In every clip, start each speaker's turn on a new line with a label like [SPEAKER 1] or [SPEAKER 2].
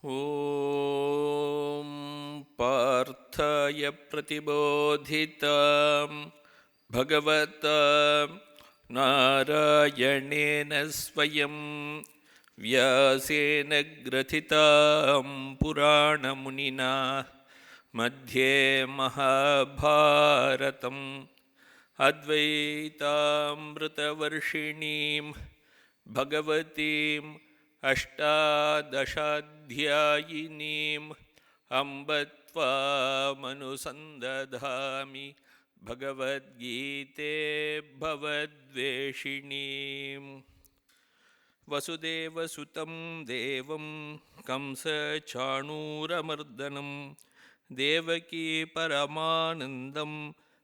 [SPEAKER 1] ॐ पार्थाय प्रतिबोधितां भगवता नारायणेन स्वयं व्यासेन ग्रथितां पुराणमुनिना मध्ये महाभारतम् अद्वैतामृतवर्षिणीं भगवतीम् अष्टादशाध्यायिनीम् अम्ब त्वामनुसन्दधामि भगवद्गीते भवद्वेषिणीम्। वसुदेवसुतं देवं कंसचाणूरमर्दनं देवकी परमानन्दं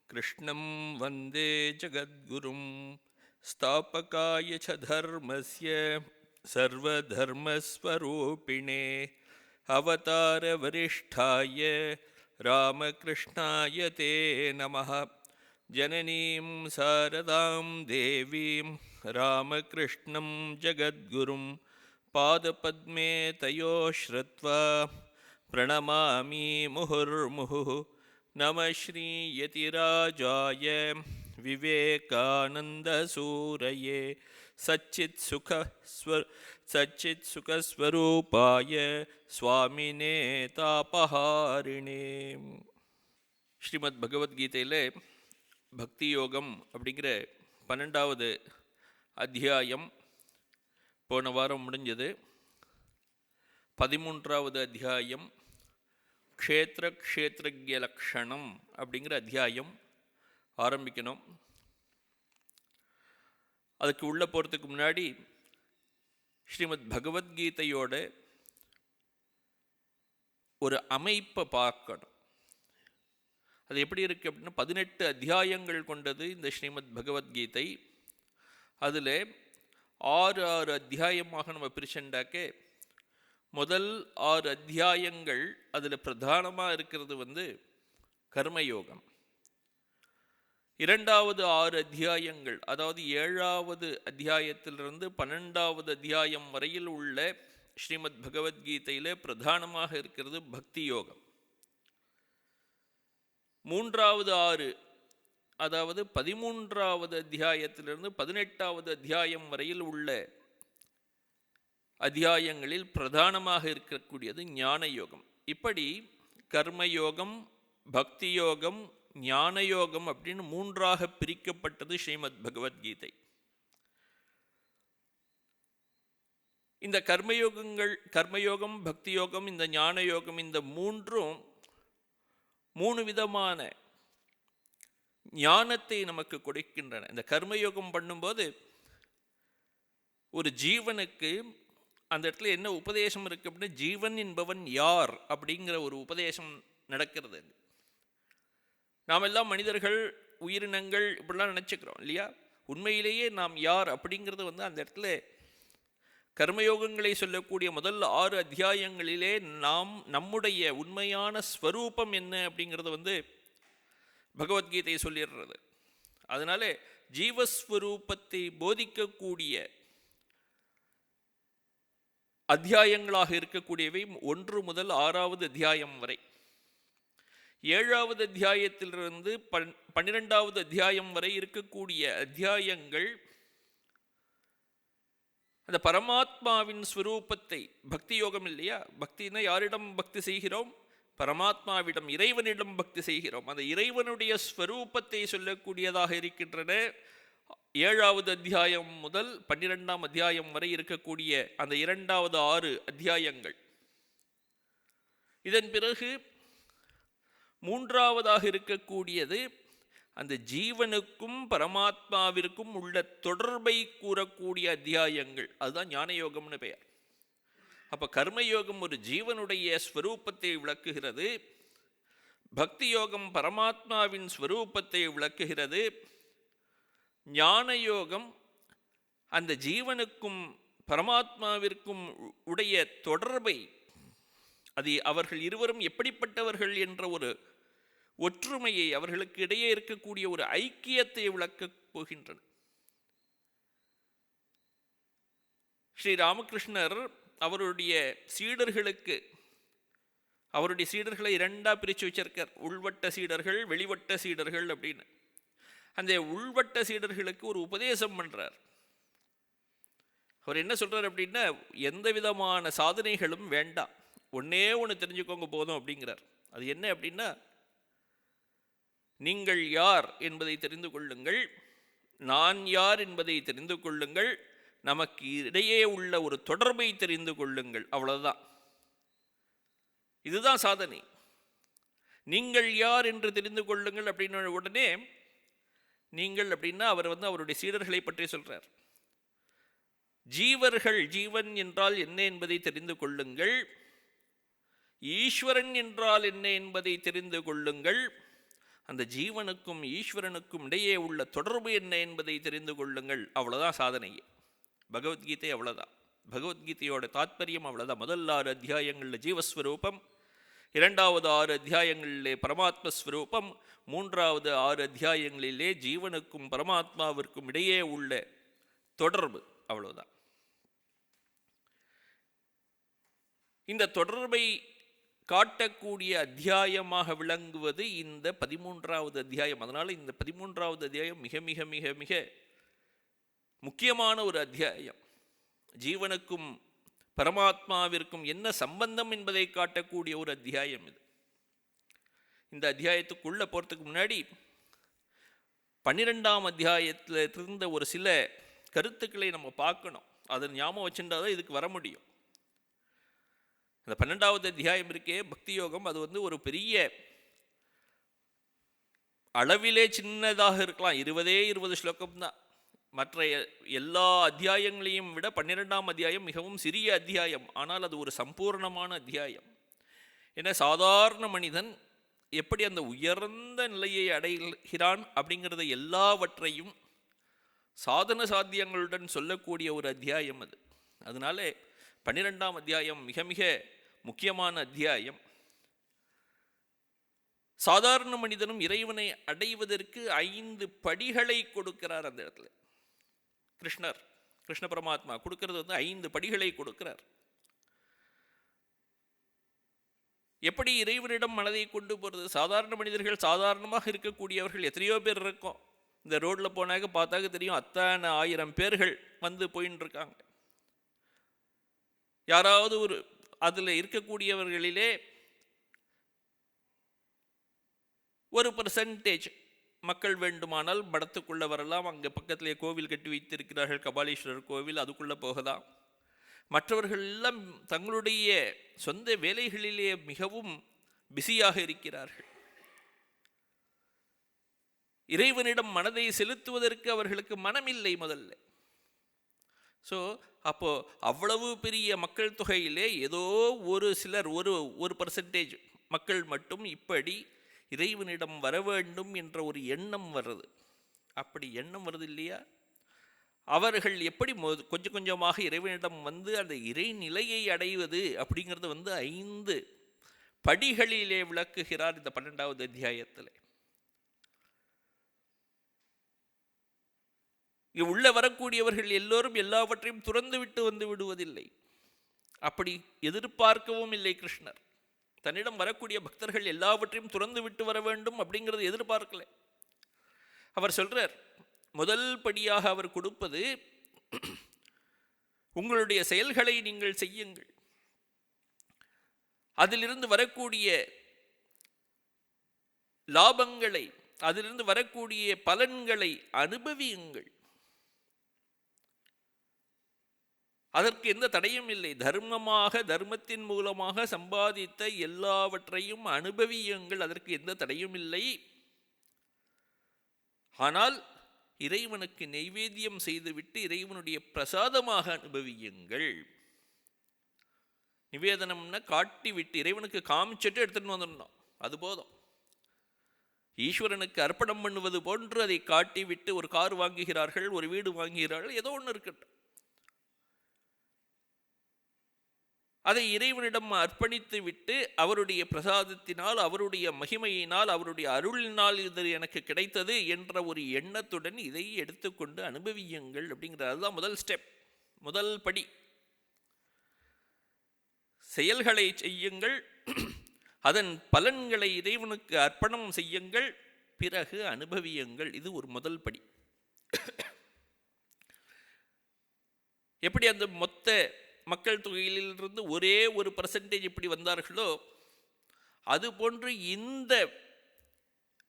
[SPEAKER 1] कृष्णं वन्दे जगद्गुरुं। स्थापकाय च धर्मस्य सर्वधर्मस्वरूपिणे अवतारवरिष्ठाय रामकृष्णाय ते नमः। जननीं शारदां देवीं रामकृष्णं जगद्गुरुं पादपद्मे तयो श्रुत्वा प्रणमामि मुहुर्मुहुः। नमः श्रीयतिराजाय विवेकानन्दसूरये सच्चित्सुखस्वरूपाय स्वामिने तापहारिणे. ஸ்ரீமத் பகவத்கீதையில் பக்தி யோகம் அப்படிங்கிற 12வது அத்தியாயம் போன வாரம் முடிஞ்சது. 13வது அத்தியாயம் க்ஷேத்ரக்ஷேத்ரஜ்ய லக்ஷணம் அப்படிங்கிற அத்தியாயம் ஆரம்பிக்கணும். அதுக்கு உள்ளே போகிறதுக்கு முன்னாடி ஸ்ரீமத் பகவத்கீதையோட ஒரு அமைப்பை பார்க்கணும். அது எப்படி இருக்குது அப்படின்னா 18 அத்தியாயங்கள் கொண்டது இந்த ஸ்ரீமத் பகவத்கீதை. அதில் 6 அத்தியாயமாக நம்ம பிரிச்சண்டாக்கே முதல் 6 அத்தியாயங்கள் அதில் பிரதானமாக இருக்கிறது கர்மயோகம். இரண்டாவது 6 அத்தியாயங்கள், அதாவது 7வது அத்தியாயத்திலிருந்து 12வது அத்தியாயம் வரையில் உள்ள ஸ்ரீமத் பகவத்கீதையில் பிரதானமாக இருக்கிறது பக்தி யோகம். 3வது 6, அதாவது 13வது அத்தியாயத்திலிருந்து 18வது அத்தியாயம் வரையில் உள்ள அத்தியாயங்களில் பிரதானமாக இருக்கக்கூடியது ஞான யோகம். இப்படி கர்மயோகம், பக்தி யோகம், ஞான யோகம் அப்படின்னு 3ஆக பிரிக்கப்பட்டது ஸ்ரீமத் பகவத்கீதை. இந்த கர்மயோகம், பக்தி யோகம், இந்த ஞான யோகம், இந்த 3 விதமான ஞானத்தை நமக்கு கொடுக்கின்றன. இந்த கர்மயோகம் பண்ணும்போது ஒரு ஜீவனுக்கு அந்த இடத்துல என்ன உபதேசம் இருக்கு அப்படின்னா, ஜீவன் என்பவன் யார் அப்படிங்கிற ஒரு உபதேசம் நடக்கிறது. நாம் எல்லாம் மனிதர்கள், உயிரினங்கள் இப்படிலாம் நினச்சிக்கிறோம் இல்லையா? உண்மையிலேயே நாம் யார் அப்படிங்கிறது அந்த இடத்துல கர்மயோகங்களை சொல்லக்கூடிய முதல் 6 அத்தியாயங்களிலே நம்முடைய உண்மையான ஸ்வரூபம் என்ன அப்படிங்கிறது பகவத்கீதை சொல்லிடுறது. அதனால ஜீவஸ்வரூபத்தை போதிக்கக்கூடிய அத்தியாயங்களாக இருக்கக்கூடியவை 1 முதல் 6வது அத்தியாயம் வரை. 7வது அத்தியாயத்திலிருந்து 12வது அத்தியாயம் வரை இருக்கக்கூடிய அத்தியாயங்கள் அந்த பரமாத்மாவின் ஸ்வரூபத்தை, பக்தி யோகம் இல்லையா? பக்தினா யாரிடம் பக்தி செய்கிறோம்? பரமாத்மாவிடம், இறைவனிடம் பக்தி செய்கிறோம். அந்த இறைவனுடைய ஸ்வரூபத்தை சொல்லக்கூடியதாக இருக்கின்றன 7வது அத்தியாயம் முதல் 12ஆம் அத்தியாயம் வரை இருக்கக்கூடிய அந்த 2வது 6 அத்தியாயங்கள். இதன் பிறகு 3ஆவதாக இருக்கக்கூடியது அந்த ஜீவனுக்கும் பரமாத்மாவிற்கும் உள்ள தொடர்பை கூறக்கூடிய அத்தியாயங்கள். அதுதான் ஞான யோகம்னு பெயர். அப்போ கர்மயோகம் ஒரு ஜீவனுடைய ஸ்வரூபத்தை விளக்குகிறது, பக்தி யோகம் பரமாத்மாவின் ஸ்வரூபத்தை விளக்குகிறது, ஞான யோகம் அந்த ஜீவனுக்கும் பரமாத்மாவிற்கும் உடைய தொடர்பை, அது அவர்கள் இருவரும் எப்படிப்பட்டவர்கள் என்ற ஒரு ஒற்றுமையை, அவர்களுக்கு இடையே இருக்கக்கூடிய ஒரு ஐக்கியத்தை விளக்கப் போகின்றன. ஸ்ரீ ராமகிருஷ்ணர் அவருடைய சீடர்களுக்கு, அவருடைய சீடர்களை இரண்டாக பிரித்து வச்சிருக்கார், உள்வட்ட சீடர்கள், வெளிவட்ட சீடர்கள் அப்படின்னு. அந்த உள்வட்ட சீடர்களுக்கு ஒரு உபதேசம் பண்ணுறார். அவர் என்ன சொல்கிறார் அப்படின்னா, எந்த விதமான சாதனைகளும் வேண்டாம், ஒன்றே ஒன்று தெரிஞ்சுக்கோங்க போதும் அப்படிங்கிறார். அது என்ன அப்படின்னா, நீங்கள் யார் என்பதை தெரிந்து கொள்ளுங்கள், நான் யார் என்பதை தெரிந்து கொள்ளுங்கள், நமக்கு இடையே உள்ள ஒரு தொடர்பை தெரிந்து கொள்ளுங்கள், அவ்வளவுதான். இதுதான் சாதனை. நீங்கள் யார் என்று தெரிந்து கொள்ளுங்கள் அப்படின்ன உடனே, நீங்கள் அப்படின்னா அவர் அவருடைய சீடர்களை பற்றி சொல்றார். ஜீவர்கள், ஜீவன் என்றால் என்ன என்பதை தெரிந்து கொள்ளுங்கள், ஈஸ்வரன் என்றால் என்ன என்பதை தெரிந்து கொள்ளுங்கள், அந்த ஜீவனுக்கும் ஈஸ்வரனுக்கும் இடையே உள்ள தொடர்பு என்ன என்பதை தெரிந்து கொள்ளுங்கள், அவ்வளோதான் சாதனையே. பகவத்கீதை அவ்வளோதான். பகவத்கீதையோட தாத்பரியம் அவ்வளோதான். முதல் 6 அத்தியாயங்களில் ஜீவஸ்வரூபம், இரண்டாவது 6 அத்தியாயங்களிலே பரமாத்மஸ்வரூபம், மூன்றாவது 6 அத்தியாயங்களிலே ஜீவனுக்கும் பரமாத்மாவிற்கும் இடையே உள்ள தொடர்பு, அவ்வளவுதான். இந்த தொடர்பை காட்டக்கூடிய அத்தியாயமாக விளங்குவது இந்த 13வது அத்தியாயம். அதனால இந்த 13வது அத்தியாயம் மிக மிக மிக மிக முக்கியமான ஒரு அத்தியாயம். ஜீவனுக்கும் பரமாத்மாவிற்கும் என்ன சம்பந்தம் என்பதை காட்டக்கூடிய ஒரு அத்தியாயம் இது. இந்த அத்தியாயத்துக்குள்ள போறதுக்கு முன்னாடி 12ஆம் அத்தியாயத்தில் இருந்த ஒரு சில கருத்துக்களை நம்ம பார்க்கணும். அதை ஞாபகம் வச்சுட்டாதான் இதுக்கு வர முடியும். இந்த 12வது அத்தியாயம் இருக்கே பக்தி யோகம், அது ஒரு பெரிய அளவிலே சின்னதாக இருக்கலாம், 20 ஸ்லோகம் தான். மற்ற எல்லா அத்தியாயங்களையும் விட 12ஆம் அத்தியாயம் மிகவும் சிறிய அத்தியாயம். ஆனால் அது ஒரு சம்பூர்ணமான அத்தியாயம். ஏன்னா சாதாரண மனிதன் எப்படி அந்த உயர்ந்த நிலையை அடைகிறான் அப்படிங்கிறத எல்லாவற்றையும் சாதன சாத்தியங்களுடன் சொல்லக்கூடிய ஒரு அத்தியாயம் அது. அதனால 12ஆம் அத்தியாயம் மிக மிக முக்கியமான அத்தியாயம். சாதாரண மனிதனும் இறைவனை அடைவதற்கு 5 படிகளை கொடுக்கிறார் அந்த இடத்துல. கிருஷ்ண பரமாத்மா கொடுக்கிறது 5 படிகளை கொடுக்கிறார். எப்படி இறைவனிடம் மனதை கொண்டு போகிறது? சாதாரண மனிதர்கள், சாதாரணமாக இருக்கக்கூடியவர்கள் எத்தனையோ பேர் இருக்கோம். இந்த ரோட்டில் போனாக்க பார்த்தாக்க தெரியும், அத்தனை 1000 பேர்கள் போயின்னு இருக்காங்க. யாராவது ஒரு அதில் இருக்கக்கூடியவர்களிலே ஒரு % மக்கள் வேண்டுமானால் மடத்துக்குள்ளே வரலாம். அங்கே பக்கத்திலே கோவில் கட்டி வைத்திருக்கிறார்கள், கபாலீஸ்வரர் கோவில், அதுக்குள்ளே போகலாம். மற்றவர்கள் எல்லாம் தங்களுடைய சொந்த வேலைகளிலே மிகவும் பிஸியாக இருக்கிறார்கள். இறைவனிடம் மனதை செலுத்துவதற்கு அவர்களுக்கு மனமில்லை முதல்ல. ஸோ அப்போ அவ்வளவு பெரிய மக்கள் தொகையிலே ஏதோ ஒரு சிலர், ஒரு % மக்கள் மட்டும் இப்படி இறைவனிடம் வர வேண்டும் என்ற ஒரு எண்ணம் வருது. அப்படி எண்ணம் வருது இல்லையா? அவர்கள் எப்படி கொஞ்சம் கொஞ்சமாக இறைவனிடம் அந்த இறைநிலையை அடைவது அப்படிங்கிறது 5 படிகளிலே விளக்குகிறார் இந்த 12வது அத்தியாயத்தில். உள்ள வரக்கூடியவர்கள் எல்லோரும் எல்லாவற்றையும் துறந்து விட்டு வந்து விடுவதில்லை. அப்படி எதிர்பார்க்கவும் இல்லை கிருஷ்ணர். தன்னிடம் வரக்கூடிய பக்தர்கள் எல்லாவற்றையும் துறந்து விட்டு வர வேண்டும் அப்படிங்கிறது எதிர்பார்க்கல. அவர் சொல்றார், முதல் படியாக அவர் கொடுப்பது, உங்களுடைய செயல்களை நீங்கள் செய்யுங்கள், அதிலிருந்து வரக்கூடிய லாபங்களை, அதிலிருந்து வரக்கூடிய பலன்களை அனுபவியுங்கள். அதற்கு எந்த தடையும் இல்லை. தர்மத்தின் மூலமாக சம்பாதித்த எல்லாவற்றையும் அனுபவியுங்கள், அதற்கு எந்த தடையும் இல்லை. ஆனால் இறைவனுக்கு நைவேத்தியம் செய்துவிட்டு இறைவனுடைய பிரசாதமாக அனுபவியுங்கள். நிவேதனம்னா காட்டி விட்டு, இறைவனுக்கு காமிச்சிட்டு எடுத்துட்டு வந்துடணும், அது போதும். ஈஸ்வரனுக்கு அர்ப்பணம் பண்ணுவது போன்று அதை காட்டி விட்டு, ஒரு கார் வாங்குகிறார்கள், ஒரு வீடு வாங்குகிறார்கள், ஏதோ ஒன்று இருக்கட்டும், அதை இறைவனிடம் அர்ப்பணித்து விட்டு அவருடைய பிரசாதத்தினால், அவருடைய மகிமையினால், அவருடைய அருளினால் இது எனக்கு கிடைத்தது என்ற ஒரு எண்ணத்துடன் இதை எடுத்துக்கொண்டு அனுபவியுங்கள் அப்படிங்கிறது. அதுதான் முதல் ஸ்டெப், முதல் படி. செயல்களை செய்யுங்கள், அதன் பலன்களை இறைவனுக்கு அர்ப்பணம் செய்யுங்கள், பிறகு அனுபவியுங்கள். இது ஒரு முதல் படி. எப்படி அந்த மொத்த மக்கள் தொகையிலிருந்து ஒரே ஒரு % எப்படி வந்தார்களோ அதுபோன்று இந்த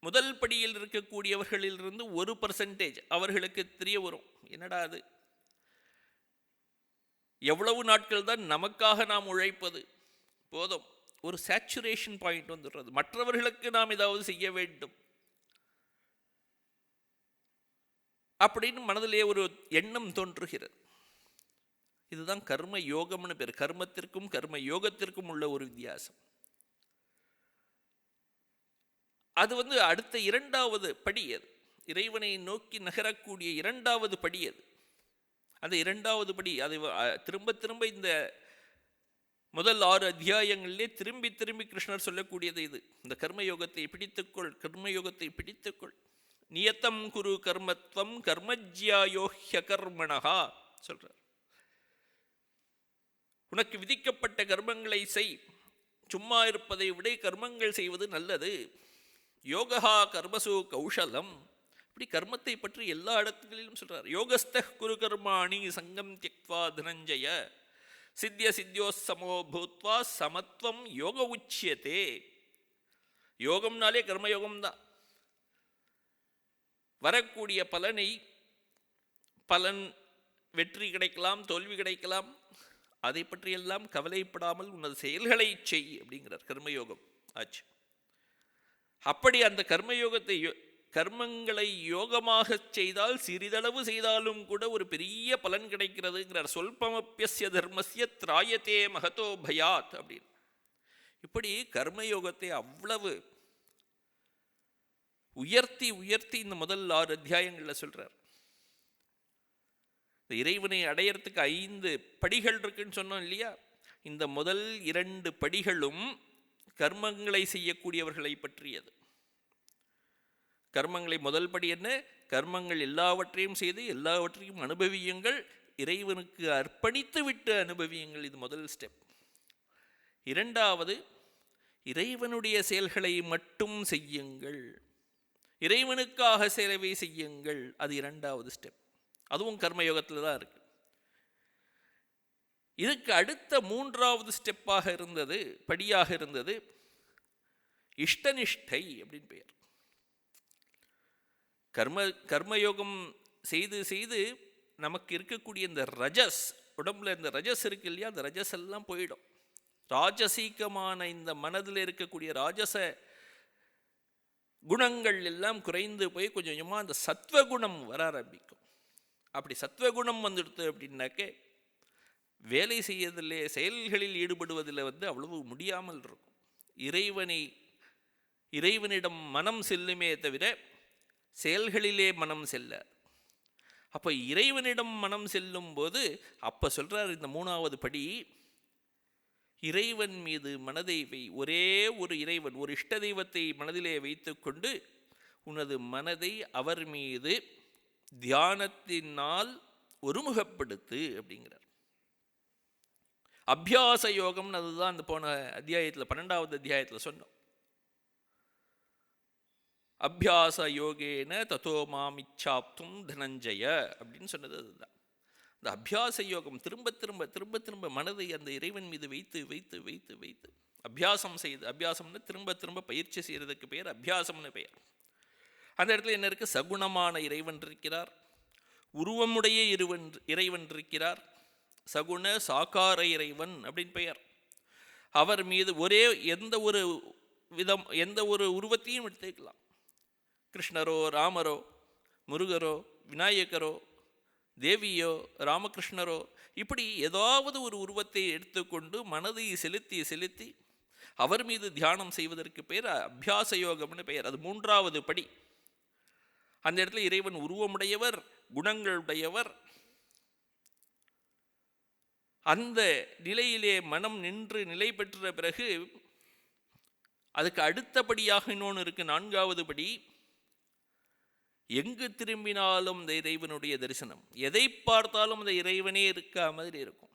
[SPEAKER 1] முதல் படியில் இருக்கக்கூடியவர்களிலிருந்து 1% அவர்களுக்கு தெரிய வரும், என்னடா அது, எவ்வளவு நாட்கள் தான் நமக்காக நாம் உழைப்பது, போதும், ஒரு சேச்சுரேஷன் பாயிண்ட் வந்துடுறது, மற்றவர்களுக்கு நாம் ஏதாவது செய்ய வேண்டும் அப்படின்னு மனதிலே ஒரு எண்ணம் தோன்றுகிறது. இதுதான் கர்ம யோகம்னு பேர். கர்மத்திற்கும் கர்ம யோகத்திற்கும் உள்ள ஒரு வித்தியாசம். அது அடுத்த இரண்டாவது படி. அது இறைவனை நோக்கி நகரக்கூடிய இரண்டாவது படி. அது அந்த இரண்டாவது படி. அது திரும்ப திரும்ப இந்த முதல் 6 அத்தியாயங்களிலே திரும்பி திரும்பி கிருஷ்ணர் சொல்லக்கூடியது இது. இந்த கர்மயோகத்தை பிடித்துக்கொள், கர்மயோகத்தை பிடித்துக்கொள். நியத்தம் குரு கர்மத்வம் கர்மஜ்யாயோஹ்ய கர்மணஹா சொல்றார். உனக்கு விதிக்கப்பட்ட கர்மங்களை செய், சும்மா இருப்பதை விட கர்மங்கள் செய்வது நல்லது. யோகா கர்மசு கௌஷலம். இப்படி கர்மத்தை பற்றி எல்லா இடத்துகளிலும் சொல்றார். யோகஸ்தः குரு கர்மாணி சங்கம் தியக்த்வா தனஞ்சய சித்திய சித்தியோசமோ பூத்வா சமத்வம் யோக உச்சியதே. யோகம்னாலே கர்மயோகம்தான். வரக்கூடிய பலன் வெற்றி கிடைக்கலாம், தோல்வி கிடைக்கலாம், அதை பற்றியெல்லாம் கவலைப்படாமல் உனது செயல்களை செய் அப்படிங்கிறார். கர்மயோகம் ஆச்சு. அப்படி அந்த கர்மயோகத்தை, கர்மங்களை யோகமாக செய்தால் சிறிதளவு செய்தாலும் கூட ஒரு பெரிய பலன் கிடைக்கிறதுங்கிறார். சொல்பமப்பியஸ்ய தர்மஸ்ய திராயத்தே மகதோ பயாத் அப்படின்னு. இப்படி கர்மயோகத்தை அவ்வளவு உயர்த்தி உயர்த்தி இந்த முதல் 6 அத்தியாயங்களில் சொல்றார். இந்த இறைவனை அடையறதுக்கு 5 படிகள் இருக்குன்னு சொன்னோம் இல்லையா? இந்த முதல் 2 படிகளும் கர்மங்களை செய்யக்கூடியவர்களை பற்றியது. கர்மங்களை முதல் படி என்ன? கர்மங்கள் எல்லாவற்றையும் செய்து எல்லாவற்றையும் அனுபவியுங்கள், இறைவனுக்கு அர்ப்பணித்து விட்டு அனுபவியுங்கள். இது முதல் ஸ்டெப். இரண்டாவது, இறைவனுடைய செயல்களை மட்டும் செய்யுங்கள், இறைவனுக்காக சேவை செய்யுங்கள். அது இரண்டாவது ஸ்டெப். அதுவும் கர்மயோகத்தில் தான் இருக்கு. இதுக்கு அடுத்த மூன்றாவது ஸ்டெப்பாக இருந்தது, படியாக இருந்தது இஷ்டனிஷ்டை அப்படின்னு பெயர். கர்மயோகம் செய்து செய்து நமக்கு இருக்கக்கூடிய இந்த ரஜஸ், உடம்புல இந்த ரஜஸ் இருக்கு இல்லையா, அந்த ரஜஸ் எல்லாம் போயிடும். ராஜசீகமான இந்த மனதில் இருக்கக்கூடிய ராஜச குணங்கள் எல்லாம் குறைந்து போய் கொஞ்சம் கொஞ்சமாக அந்த சத்வகுணம் வர ஆரம்பிக்கும். அப்படி சத்வகுணம் வந்துடுது அப்படின்னாக்கே வேலை செய்யறதில்லை, செயல்களில் ஈடுபடுவதில் அவ்வளவு முடியாமல் இருக்கும். இறைவனிடம் மனம் செல்லுமே தவிர செயல்களிலே மனம் செல்ல. அப்போ இறைவனிடம் மனம் செல்லும் போது அப்போ சொல்றார் இந்த மூணாவது படி, இறைவன் மீது மனதை வை. ஒரே ஒரு இறைவன், ஒரு இஷ்ட தெய்வத்தை மனதிலே வைத்து கொண்டு உனது மனதை அவர் மீது தியானத்தினால் ஒருமுகப்படுத்து அப்படிங்கிறார். அபியாச யோகம்னு அதுதான் அந்த போன அத்தியாயத்தில் 12வது அத்தியாயத்தில் சொன்னோம். அபியாச யோகேன ததோ மாமிச்சாப்தும் தனஞ்சய அப்படின்னு சொன்னது அதுதான். இந்த அபியாச யோகம் திரும்ப திரும்ப திரும்ப திரும்ப மனதை அந்த இறைவன் மீது வைத்து வைத்து வைத்து வைத்து அபியாசம் செய்து, அபியாசம்னு திரும்ப திரும்ப பயிற்சி செய்யறதுக்கு பெயர் அபியாசம்னு பெயர். அந்த இடத்துல என்ன இருக்கு? சகுணமான இறைவன் இருக்கிறார், உருவமுடைய இறைவன் இருக்கிறார், சகுண சாக்கார இறைவன் அப்படின்னு பெயர். அவர் மீது ஒரே எந்த ஒரு உருவத்தையும் எடுத்துக்கலாம். கிருஷ்ணரோ, ராமரோ, முருகரோ, விநாயகரோ, தேவியோ, ராமகிருஷ்ணரோ, இப்படி ஏதாவது ஒரு உருவத்தை எடுத்துக்கொண்டு மனதை செலுத்தி செலுத்தி அவர் மீது தியானம் செய்வதற்கு பெயர் அபியாச யோகம்னு பெயர். அது மூன்றாவது படி. அந்த இடத்துல இறைவன் உருவமுடையவர், குணங்களுடையவர். அந்த நிலையிலே மனம் நின்று நிலை பெற்ற பிறகு அதுக்கு அடுத்தபடியாக இன்னொன்று இருக்கு, நான்காவது படி. எங்கு திரும்பினாலும் இந்த இறைவனுடைய தரிசனம், எதை பார்த்தாலும் அந்த இறைவனே இருக்க மாதிரி இருக்கும்.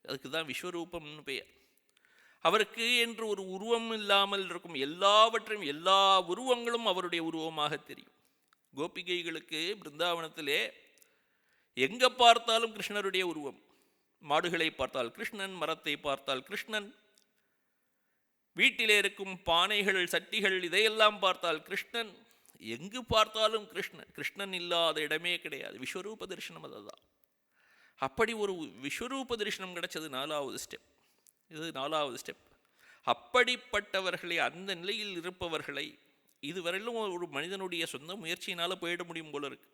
[SPEAKER 1] அதுக்கு தான் விஸ்வரூபம்னு பெயர். அவருக்கு என்று ஒரு உருவம் இல்லாமல் இருக்கும், எல்லாவற்றையும் எல்லா உருவங்களும் அவருடைய உருவமாக தெரியும். கோபிகைகளுக்கு பிருந்தாவனத்திலே எங்க பார்த்தாலும் கிருஷ்ணருடைய உருவம். மாடுகளை பார்த்தால் கிருஷ்ணன், மரத்தை பார்த்தால் கிருஷ்ணன், வீட்டிலே இருக்கும் பானைகள் சட்டிகள் இதையெல்லாம் பார்த்தால் கிருஷ்ணன், எங்கு பார்த்தாலும் கிருஷ்ணன். கிருஷ்ணன் இல்லாத இடமே கிடையாது. விஸ்வரூப தரிசனம் அதுதான். அப்படி ஒரு விஸ்வரூப தரிசனம் கிடைச்சது 4வது ஸ்டெப். இது 4வது ஸ்டெப். அப்படிப்பட்டவர்களை, அந்த நிலையில் இருப்பவர்களை, இதுவரையிலும் ஒரு மனிதனுடைய சொந்த முயற்சியினால் போயிட முடியும் போல இருக்கு.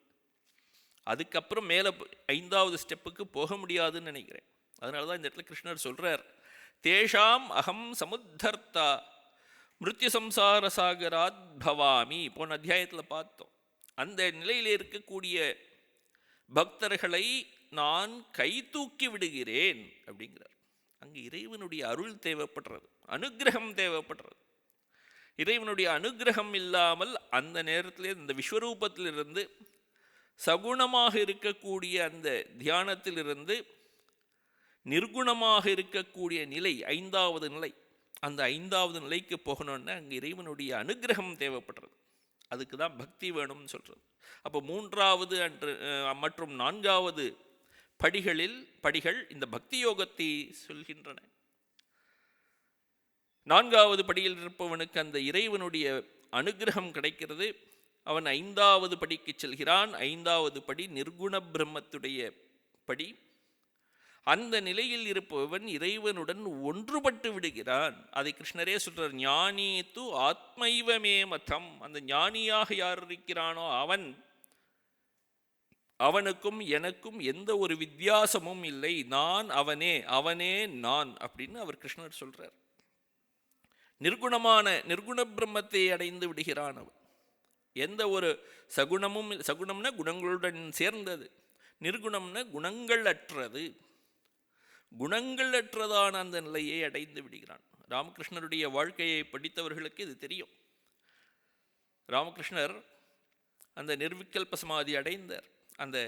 [SPEAKER 1] அதுக்கப்புறம் மேலே 5வது ஸ்டெப்புக்கு போக முடியாதுன்னு நினைக்கிறேன். அதனால தான் இந்த இடத்துல கிருஷ்ணர் சொல்கிறார், தேஷாம் அகம் சமுத்தர்த்தா மிருத்யு சம்சார சாகராத் பவாமி. போன அத்தியாயத்தில் பார்த்தோம். அந்த நிலையில் இருக்கக்கூடிய பக்தர்களை நான் கை தூக்கி விடுகிறேன் அப்படிங்கிறார். அங்கே இறைவனுடைய அருள் தேவைப்படுறது, அனுகிரகம் தேவைப்படுறது. இறைவனுடைய அனுகிரகம் இல்லாமல் அந்த நேரத்திலே இந்த விஸ்வரூபத்திலிருந்து, சகுணமாக இருக்கக்கூடிய அந்த தியானத்திலிருந்து நிர்குணமாக இருக்கக்கூடிய நிலை, 5வது நிலை, அந்த 5வது நிலைக்கு போகணுன்னா அங்கே இறைவனுடைய அனுகிரகம் தேவைப்படுறது. அதுக்கு தான் பக்தி வேணும்னு சொல்கிறது. அப்போ 3வது மற்றும் 4வது படிகள் இந்த பக்தி யோகத்தை சொல்கின்றன. 4வது படியில் இருப்பவனுக்கு அந்த இறைவனுடைய அனுகிரகம் கிடைக்கிறது. அவன் 5வது படிக்கு செல்கிறான். 5வது படி நிர்குண பிரம்மத்துடைய படி. அந்த நிலையில் இருப்பவன் இறைவனுடன் ஒன்றுபட்டு விடுகிறான். அதை கிருஷ்ணரே சொல்றார், ஞானி து ஆத்மைவமே மதம். அந்த ஞானியாக யார் இருக்கிறானோ அவனுக்கும் எனக்கும் எந்த ஒரு வித்தியாசமும் இல்லை. நான் அவனே, அவனே நான் அப்படின்னு அவர் கிருஷ்ணர் சொல்றார். நிர்குண பிரம்மத்தை அடைந்து விடுகிறான் அவன். எந்த ஒரு சகுணமும், சகுணம்னா குணங்களுடன் சேர்ந்தது, நிர்குணம்னா குணங்கள் அற்றது, குணங்கள் அற்றதான அந்த நிலையை அடைந்து விடுகிறான். ராமகிருஷ்ணருடைய வாழ்க்கையை படித்தவர்களுக்கு இது தெரியும். ராமகிருஷ்ணர் அந்த நிர்விகல்ப சமாதி அடைந்தார். அந்த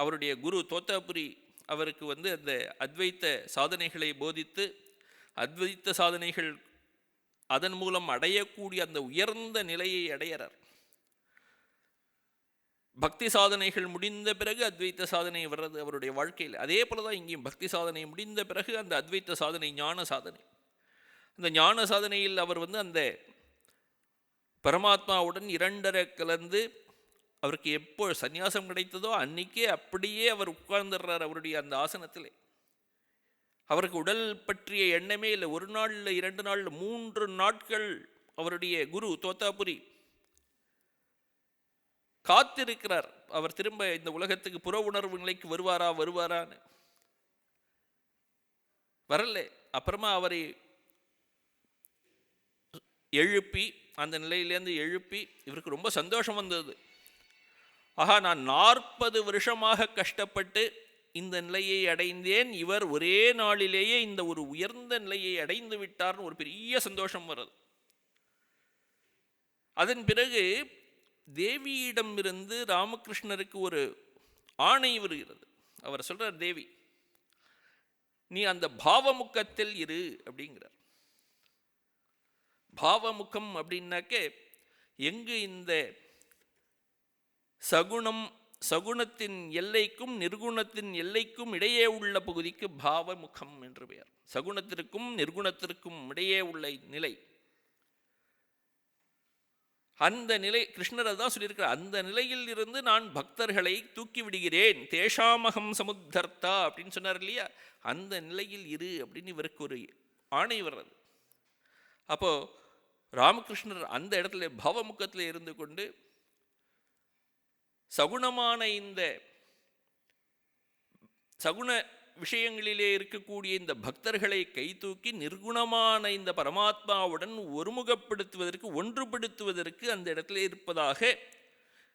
[SPEAKER 1] அவருடைய குரு தோத்தாபுரி அவருக்கு அந்த அத்வைத்த சாதனைகளை போதித்து, அத்வைத்த சாதனைகள் அதன் மூலம் அடையக்கூடிய அந்த உயர்ந்த நிலையை அடையிறார். பக்தி சாதனைகள் முடிந்த பிறகு அத்வைத்த சாதனை வர்றது அவருடைய வாழ்க்கையில். அதே போல தான் இங்கேயும் பக்தி சாதனை முடிந்த பிறகு அந்த அத்வைத்த சாதனை, ஞான சாதனை. அந்த ஞான சாதனையில் அவர் அந்த பரமாத்மாவுடன் 2 கலந்து, அவருக்கு எப்போ சந்நியாசம் கிடைத்ததோ அன்னைக்கே அப்படியே அவர் உட்கார்ந்துடுறார் அவருடைய அந்த ஆசனத்திலே. அவருக்கு உடல் பற்றிய எண்ணமே இல்லை. 1 நாள் இல்லை, 2 நாள், 3 நாட்கள் அவருடைய குரு தோத்தாபுரி காத்திருக்கிறார். அவர் திரும்ப இந்த உலகத்துக்கு புற உணர்வு நிலைக்கு வருவாரான்னு. வரல. அப்புறமா அவரை எழுப்பி, அந்த நிலையிலேருந்து எழுப்பி, இவருக்கு ரொம்ப சந்தோஷம் வந்தது. ஆஹா, நான் 40 வருஷமாக கஷ்டப்பட்டு இந்த நிலையை அடைந்தேன், இவர் ஒரே நாளிலேயே இந்த ஒரு உயர்ந்த நிலையை அடைந்து விட்டார்னு ஒரு பெரிய சந்தோஷம் வருது. அதன் பிறகு தேவியிடமிருந்து ராமகிருஷ்ணருக்கு ஒரு ஆணை வருகிறது. அவர் சொல்றார், தேவி நீ அந்த பாவமுக்கத்தில் இரு அப்படிங்கிறார். பாவமுக்கம் அப்படின்னாக்க எங்கு இந்த சகுணத்தின் எல்லைக்கும் நிர்குணத்தின் எல்லைக்கும் இடையே உள்ள பகுதிக்கு பாவமுகம் என்று பெயர். சகுணத்திற்கும் நிர்குணத்திற்கும் இடையே உள்ள நிலை, அந்த நிலை கிருஷ்ணரை தான் சொல்லியிருக்கிறார். அந்த நிலையில் இருந்து நான் பக்தர்களை தூக்கி விடுகிறேன், தேஷாமகம் சமுத்தர்த்தா அப்படின்னு சொன்னார் இல்லையா, அந்த நிலையில் இரு அப்படின்னு இவருக்கு ஒரு ஆணை வர்றது. அப்போ ராமகிருஷ்ணர் அந்த இடத்துல பாவமுகத்தில் இருந்து கொண்டு சகுணமான இந்த சகுண விஷயங்களிலே இருக்கக்கூடிய இந்த பக்தர்களை கை தூக்கி நிர்குணமான இந்த பரமாத்மாவுடன் ஒருமுகப்படுத்துவதற்கு, ஒன்றுபடுத்துவதற்கு அந்த இடத்துல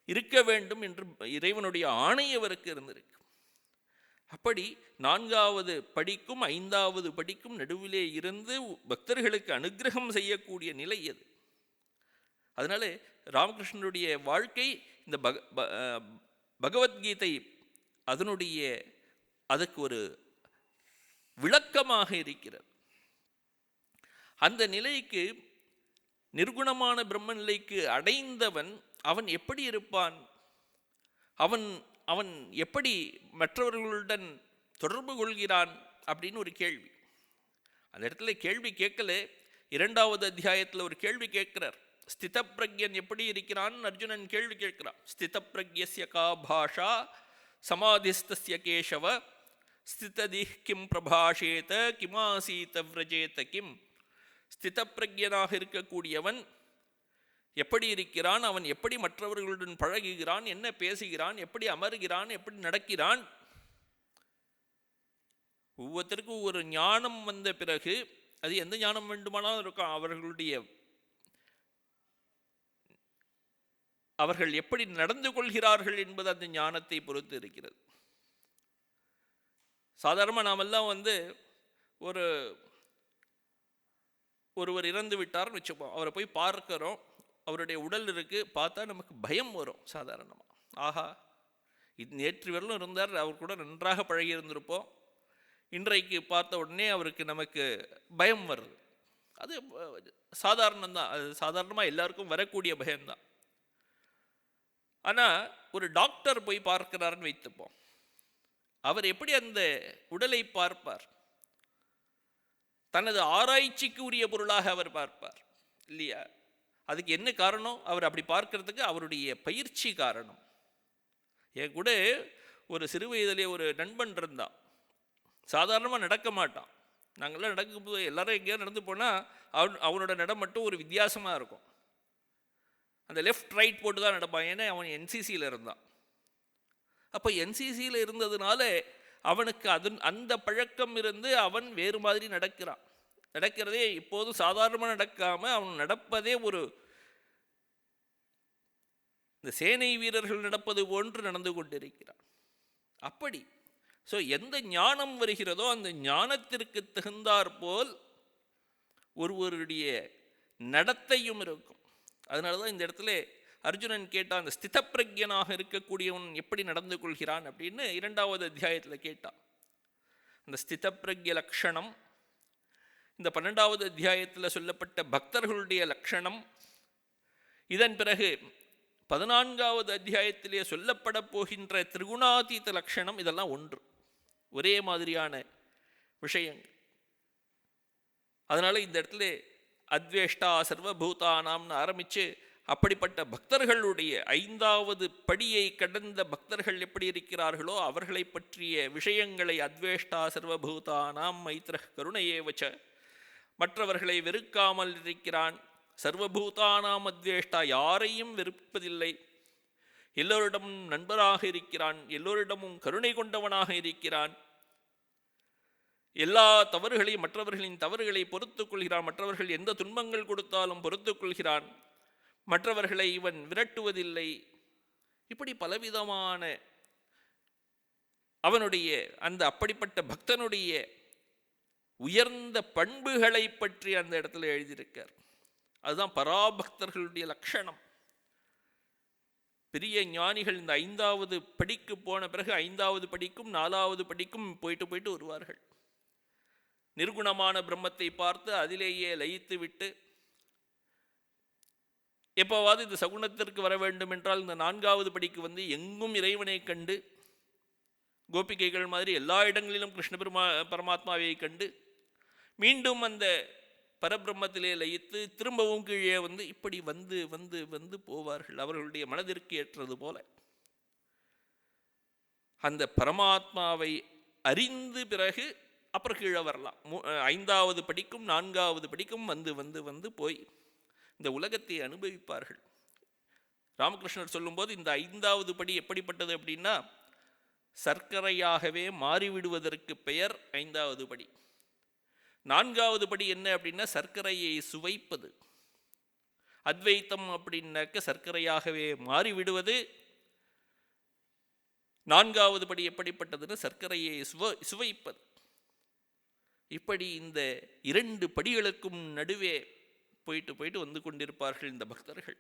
[SPEAKER 1] இருக்க வேண்டும் என்று இறைவனுடைய ஆணை அவருக்கு இருந்திருக்கு. அப்படி 4வது படிக்கும் 5வது படிக்கும் நடுவிலே இருந்து பக்தர்களுக்கு அனுகிரகம் செய்யக்கூடிய நிலை அது. அதனால ராமகிருஷ்ணனுடைய வாழ்க்கை இந்த பகவத்கீதை அதுக்கு ஒரு விளக்கமாக இருக்கிறது. அந்த நிலைக்கு, நிர்குணமான பிரம்ம நிலைக்கு அடைந்தவன் அவன் எப்படி இருப்பான்? அவன் அவன் எப்படி மற்றவர்களுடன் தொடர்பு கொள்கிறான் அப்படின்னு ஒரு கேள்வி. அந்த இடத்துல கேள்வி கேட்கல, 2வது அத்தியாயத்தில் ஒரு கேள்வி கேட்கிறார். ஸ்தித பிரக்யன் எப்படி இருக்கிறான் அர்ஜுனன் கேள்வி கேட்கிறான். ஸ்தித பிரக்யஸ்ய கா பாஷா சமாதிஸ்தஸ்ய கேசவ ஸ்திததிஹ் கிம் பிரபாஷேத கிமாசீத விரஜேத கிம். ஸ்தித பிரக்யனாக இருக்கக்கூடியவன் எப்படி இருக்கிறான், அவன் எப்படி மற்றவர்களுடன் பழகுகிறான், என்ன பேசுகிறான், எப்படி அமர்கிறான், எப்படி நடக்கிறான். ஒவ்வொருத்தருக்கும் ஒரு ஞானம் வந்த பிறகு, அது எந்த ஞானம் வேண்டுமானாலும் இருக்கும், அவர்கள் எப்படி நடந்து கொள்கிறார்கள் என்பது அந்த ஞானத்தை பொறுத்து இருக்கிறது. சாதாரணமாக நாமெல்லாம் ஒருவர் இறந்து விட்டார்னு வச்சுப்போம், அவரை போய் பார்க்கிறோம், அவருடைய உடல் இருக்கு, பார்த்தா நமக்கு பயம் வரும் சாதாரணமாக. ஆஹா, இது நேற்று வரலும் இருந்தார், அவர் கூட நன்றாக பழகி இருந்திருப்போம், இன்றைக்கு பார்த்த உடனே அவருக்கு நமக்கு பயம் வருது. அது சாதாரணம்தான், அது சாதாரணமாக எல்லாருக்கும் வரக்கூடிய பயம்தான். ஆனால் ஒரு டாக்டர் போய் பார்க்கிறாருன்னு வைத்துப்போம், அவர் எப்படி அந்த உடலை பார்ப்பார்? தனது ஆராய்ச்சிக்கு உரிய பொருளாக அவர் பார்ப்பார் இல்லையா? அதுக்கு என்ன காரணம்? அவர் அப்படி பார்க்கறதுக்கு அவருடைய பயிற்சி காரணம். என் கூட ஒரு சிறு வயதிலே ஒரு நண்பன் இருந்தான், சாதாரணமாக நடக்க மாட்டான். நாங்கள்லாம் நடக்கும்போது எல்லாரும் எங்கேயாவது நடந்து போனால் அவனோட நடம் மட்டும் ஒரு வித்தியாசமாக இருக்கும். அந்த லெஃப்ட் ரைட் போட்டு தான் நடப்பான், ஏன்னா அவன் என்சிசியில் இருந்தான். அப்போ என்சிசியில் இருந்ததுனால அவனுக்கு அந்த பழக்கம் இருந்து அவன் வேறு மாதிரி நடக்கிறதே இப்போதும் சாதாரணமாக நடக்காமல் அவன் நடப்பதே இந்த சேனை வீரர்கள் நடப்பது போன்று நடந்து கொண்டிருக்கிறான். அப்படி எந்த ஞானம் வருகிறதோ அந்த ஞானத்திற்கு தகுந்தாற் போல் ஒருவருடைய நடத்தையும் இருக்கும். அதனால தான் இந்த இடத்துல அர்ஜுனன் கேட்டான், அந்த ஸ்தித பிரக்யனாக இருக்கக்கூடியவன் எப்படி நடந்து கொள்கிறான் அப்படின்னு 2வது அத்தியாயத்தில் கேட்டான். அந்த ஸ்தித பிரக்ய லக்ஷணம் இந்த 12வது அத்தியாயத்தில் சொல்லப்பட்ட பக்தர்களுடைய லக்ஷணம். இதன் பிறகு 14வது அத்தியாயத்திலே சொல்லப்பட போகின்ற திரிகுணாதீத லக்ஷணம். இதெல்லாம் ஒரே மாதிரியான விஷயங்கள். அதனால இந்த இடத்துல அத்வேஷ்டா சர்வபூதானாம்னு ஆரம்பித்து அப்படிப்பட்ட பக்தர்களுடைய 5வது படியை கடந்த பக்தர்கள் எப்படி இருக்கிறார்களோ அவர்களை பற்றிய விஷயங்களை அத்வேஷ்டா சர்வபூதானாம் மைத்ரஹ் கருணையேவச்ச, மற்றவர்களை வெறுக்காமல் இருக்கிறான். சர்வபூதானாம் அத்வேஷ்டா, யாரையும் வெறுப்பதில்லை, எல்லோரிடமும் நண்பராக இருக்கிறான், எல்லோரிடமும் கருணை கொண்டவனாக இருக்கிறான். எல்லா தவறுகளையும் மற்றவர்களின் தவறுகளை பொறுத்துக் கொள்கிறான், மற்றவர்கள் எந்த துன்பங்கள் கொடுத்தாலும் பொறுத்துக் கொள்கிறான், மற்றவர்களை இவன் விரட்டுவதில்லை. இப்படி பலவிதமான அவனுடைய அப்படிப்பட்ட பக்தனுடைய உயர்ந்த பண்புகளை பற்றி அந்த இடத்துல எழுதியிருக்கார். அதுதான் பராபக்தர்களுடைய லட்சணம். பெரிய ஞானிகள் இந்த 5வது படிக்கு போன பிறகு 5வது படிக்கும் 4வது படிக்கும் போயிட்டு வருவார்கள். நிர்குணமான பிரம்மத்தை பார்த்து அதிலேயே லயித்து விட்டு எப்போவாது இந்த சகுனத்திற்கு வர வேண்டும் என்றால் இந்த 4வது படிக்கு எங்கும் இறைவனை கண்டு, கோபிகைகள் மாதிரி எல்லா இடங்களிலும் கிருஷ்ண பரமாத்மாவை கண்டு மீண்டும் அந்த பரபிரம்மத்திலே லயித்து திரும்பவும் கீழே இப்படி வந்து போவார்கள், அவர்களுடைய மனதிற்கு ஏற்றது போல. அந்த பரமாத்மாவை அறிந்து பிறகு அப்புறம் கீழே வரலாம். 5வது படிக்கும் 4வது படிக்கும் வந்து போய் இந்த உலகத்தை அனுபவிப்பார்கள். ராமகிருஷ்ணர் சொல்லும்போது இந்த 5வது படி எப்படிப்பட்டது அப்படின்னா, சர்க்கரையாகவே மாறிவிடுவதற்கு பெயர் 5வது படி. 4வது படி என்ன அப்படின்னா, சர்க்கரையை சுவைப்பது. அத்வைத்தம் அப்படின்னாக்க சர்க்கரையாகவே மாறிவிடுவது. 4வது படி எப்படிப்பட்டதுன்னு, சர்க்கரையை சுவைப்பது. இப்படி இந்த 2 படிகளுக்கும் நடுவே போயிட்டு வந்து கொண்டிருப்பார்கள் இந்த பக்தர்கள்.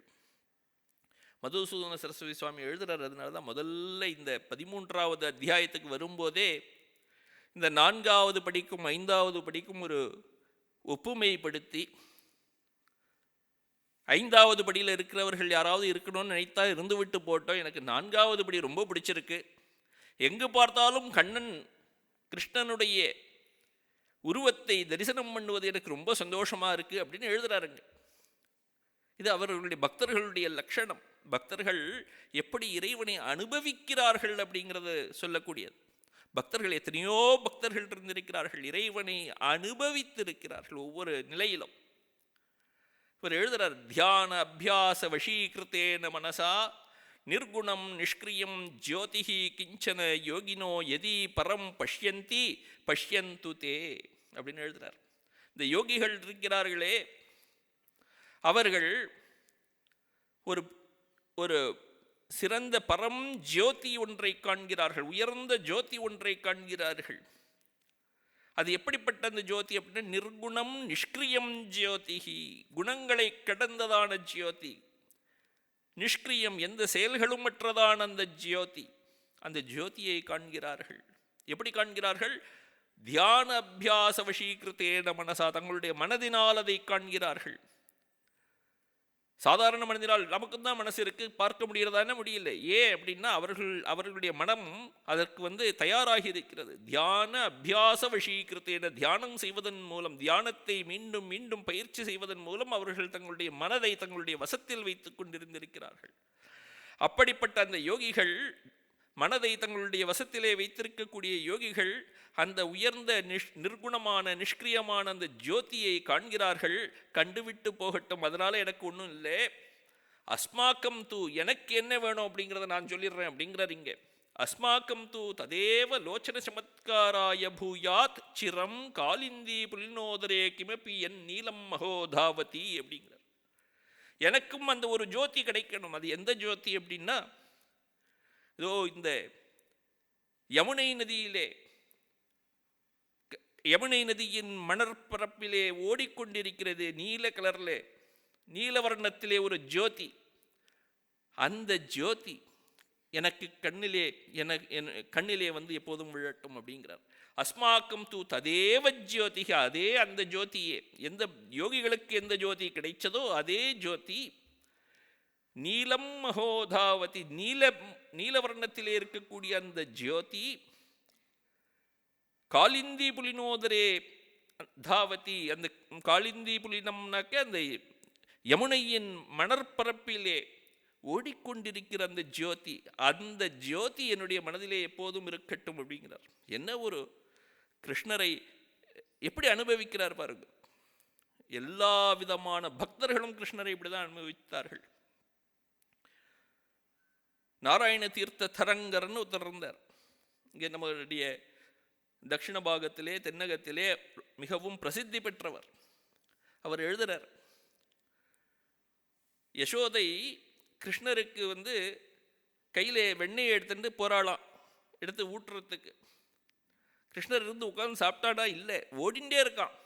[SPEAKER 1] மதுசூதன சரஸ்வதி சுவாமி எழுதுறார். அதனால தான் முதல்ல இந்த 13வது அத்தியாயத்துக்கு வரும்போதே இந்த 4வது படிக்கும் 5வது படிக்கும் ஒரு ஒப்புமைப்படுத்தி, ஐந்தாவது படியில் இருக்கிறவர்கள் யாராவது இருக்கணும்னு நினைத்தா இருந்து விட்டு போட்டோம், எனக்கு நான்காவது படி ரொம்ப பிடிச்சிருக்கு, எங்கு பார்த்தாலும் கண்ணன் கிருஷ்ணனுடைய உருவத்தை தரிசனம் பண்ணுவது எனக்கு ரொம்ப சந்தோஷமாக இருக்குது அப்படின்னு எழுதுறாருங்க. இது அவர்களுடைய பக்தர்களுடைய லட்சணம். பக்தர்கள் எப்படி இறைவனை அனுபவிக்கிறார்கள் அப்படிங்கிறத சொல்லக்கூடியது. பக்தர்கள் எத்தனையோ பக்தர்கள் இருந்திருக்கிறார்கள், இறைவனை அனுபவித்திருக்கிறார்கள் ஒவ்வொரு நிலையிலும். இவர் எழுதுறார், தியான அபியாச வசீகிருத்தேன மனசா நிர்குணம் நிஷ்கிரியம் ஜோதிஹி கிஞ்சன யோகினோ யதி பரம் பஷ்யந்தி பஷ்யந்து தே அப்படின்னு எழுதுறார். இந்த யோகிகள் இருக்கிறார்களே, அவர்கள் ஒரு ஒரு சிறந்த பரம் ஜோதி ஒன்றை காண்கிறார்கள், உயர்ந்த ஜோதி ஒன்றை காண்கிறார்கள். அது எப்படிப்பட்ட அந்த ஜோதி அப்படின்னா, நிர்குணம் நிஷ்கிரியம் ஜோதிஹி, குணங்களை கடந்ததான ஜோதி, நிஷ்கிரியம் எந்த செயல்களும் மற்றதான அந்த ஜோதி, அந்த ஜோதியை காண்கிறார்கள். எப்படி காண்கிறார்கள்? தியான அபியாச வசீகிருத்தேன மனசா, தங்களுடைய மனதினால் அதை காண்கிறார்கள். சாதாரண மனதினால் நமக்கு தான் மனசு இருக்கு, பார்க்க முடியறதானே முடியல. ஏன் அப்படின்னா அவர்களுடைய மனம் அதற்கு தயாராகி இருக்கிறது. தியான அபியாச வசீகிருத்தேன, தியானம் செய்வதன் மூலம், தியானத்தை மீண்டும் மீண்டும் பயிற்சி செய்வதன் மூலம் அவர்கள் தங்களுடைய மனதை தங்களுடைய வசத்தில் வைத்துக் கொண்டிருந்திருக்கிறார்கள். அப்படிப்பட்ட அந்த யோகிகள், மனதை தங்களுடைய வசத்திலே வைத்திருக்கக்கூடிய யோகிகள், அந்த உயர்ந்த நிர்குணமான நிஷ்கிரியமான அந்த ஜோதியை காண்கிறார்கள். கண்டுவிட்டு போகட்டும், அதனால எனக்கு ஒன்றும் இல்லை, அஸ்மாக்கம் தூ, எனக்கு என்ன வேணும் அப்படிங்கிறத நான் சொல்லிடுறேன் அப்படிங்கிறார் இங்கே. அஸ்மாக்கம் தூ ததேவ லோச்சன சமத்காராய பூயாத் சிரம் காலிந்தி புலினோதரே கிமப்பி என் நீலம் மகோதாவதி அப்படிங்கிறார். எனக்கும் அந்த ஒரு ஜோதி கிடைக்கணும். அது எந்த ஜோதி அப்படின்னா, இதோ இந்த யமுனை நதியிலே, யமுனை நதியின் மணற்பரப்பிலே ஓடிக்கொண்டிருக்கிறது நீல கலர்ல, நீலவர்ணத்திலே ஒரு ஜோதி. அந்த ஜோதி எனக்கு கண்ணிலே எப்போதும் விழட்டும் அப்படிங்கிறார். அஸ்மாக்கம் தூ ததேவ ஜோதிக, அதே அந்த ஜோதியே, எந்த யோகிகளுக்கு எந்த ஜோதி கிடைச்சதோ அதே ஜோதி நீலம் மகோதாவதி, நீலவர்ணத்திலே இருக்கக்கூடிய அந்த ஜோதி காலிந்தி புலினோதரே தாவதி, அந்த காலிந்தி புலினம்னாக்க அந்த யமுனையின் மணற்பரப்பிலே ஓடிக்கொண்டிருக்கிற அந்த ஜோதி, அந்த ஜோதி என்னுடைய மனதிலே எப்போதும் இருக்கட்டும் அப்படிங்கிறார். என்ன ஒரு கிருஷ்ணரை எப்படி அனுபவிக்கிறார் பாருங்க. எல்லா விதமான பக்தர்களும் கிருஷ்ணரை இப்படிதான் அனுபவித்தார்கள். நாராயண தீர்த்த தரங்கர்னு ஒருத்தர் இருந்தார். இங்கே நம்மளுடைய தட்சிண பாகத்திலே, தென்னகத்திலே மிகவும் பிரசித்தி பெற்றவர். அவர் எழுதுறார், யசோதை கிருஷ்ணருக்கு கையிலே வெண்ணெயை எடுத்துட்டு போராளாம், எடுத்து ஊட்டுறதுக்கு. கிருஷ்ணர் இருந்து உட்கார்ந்து சாப்பிட்டாடா? இல்லை, ஓடிண்டே இருக்கான்,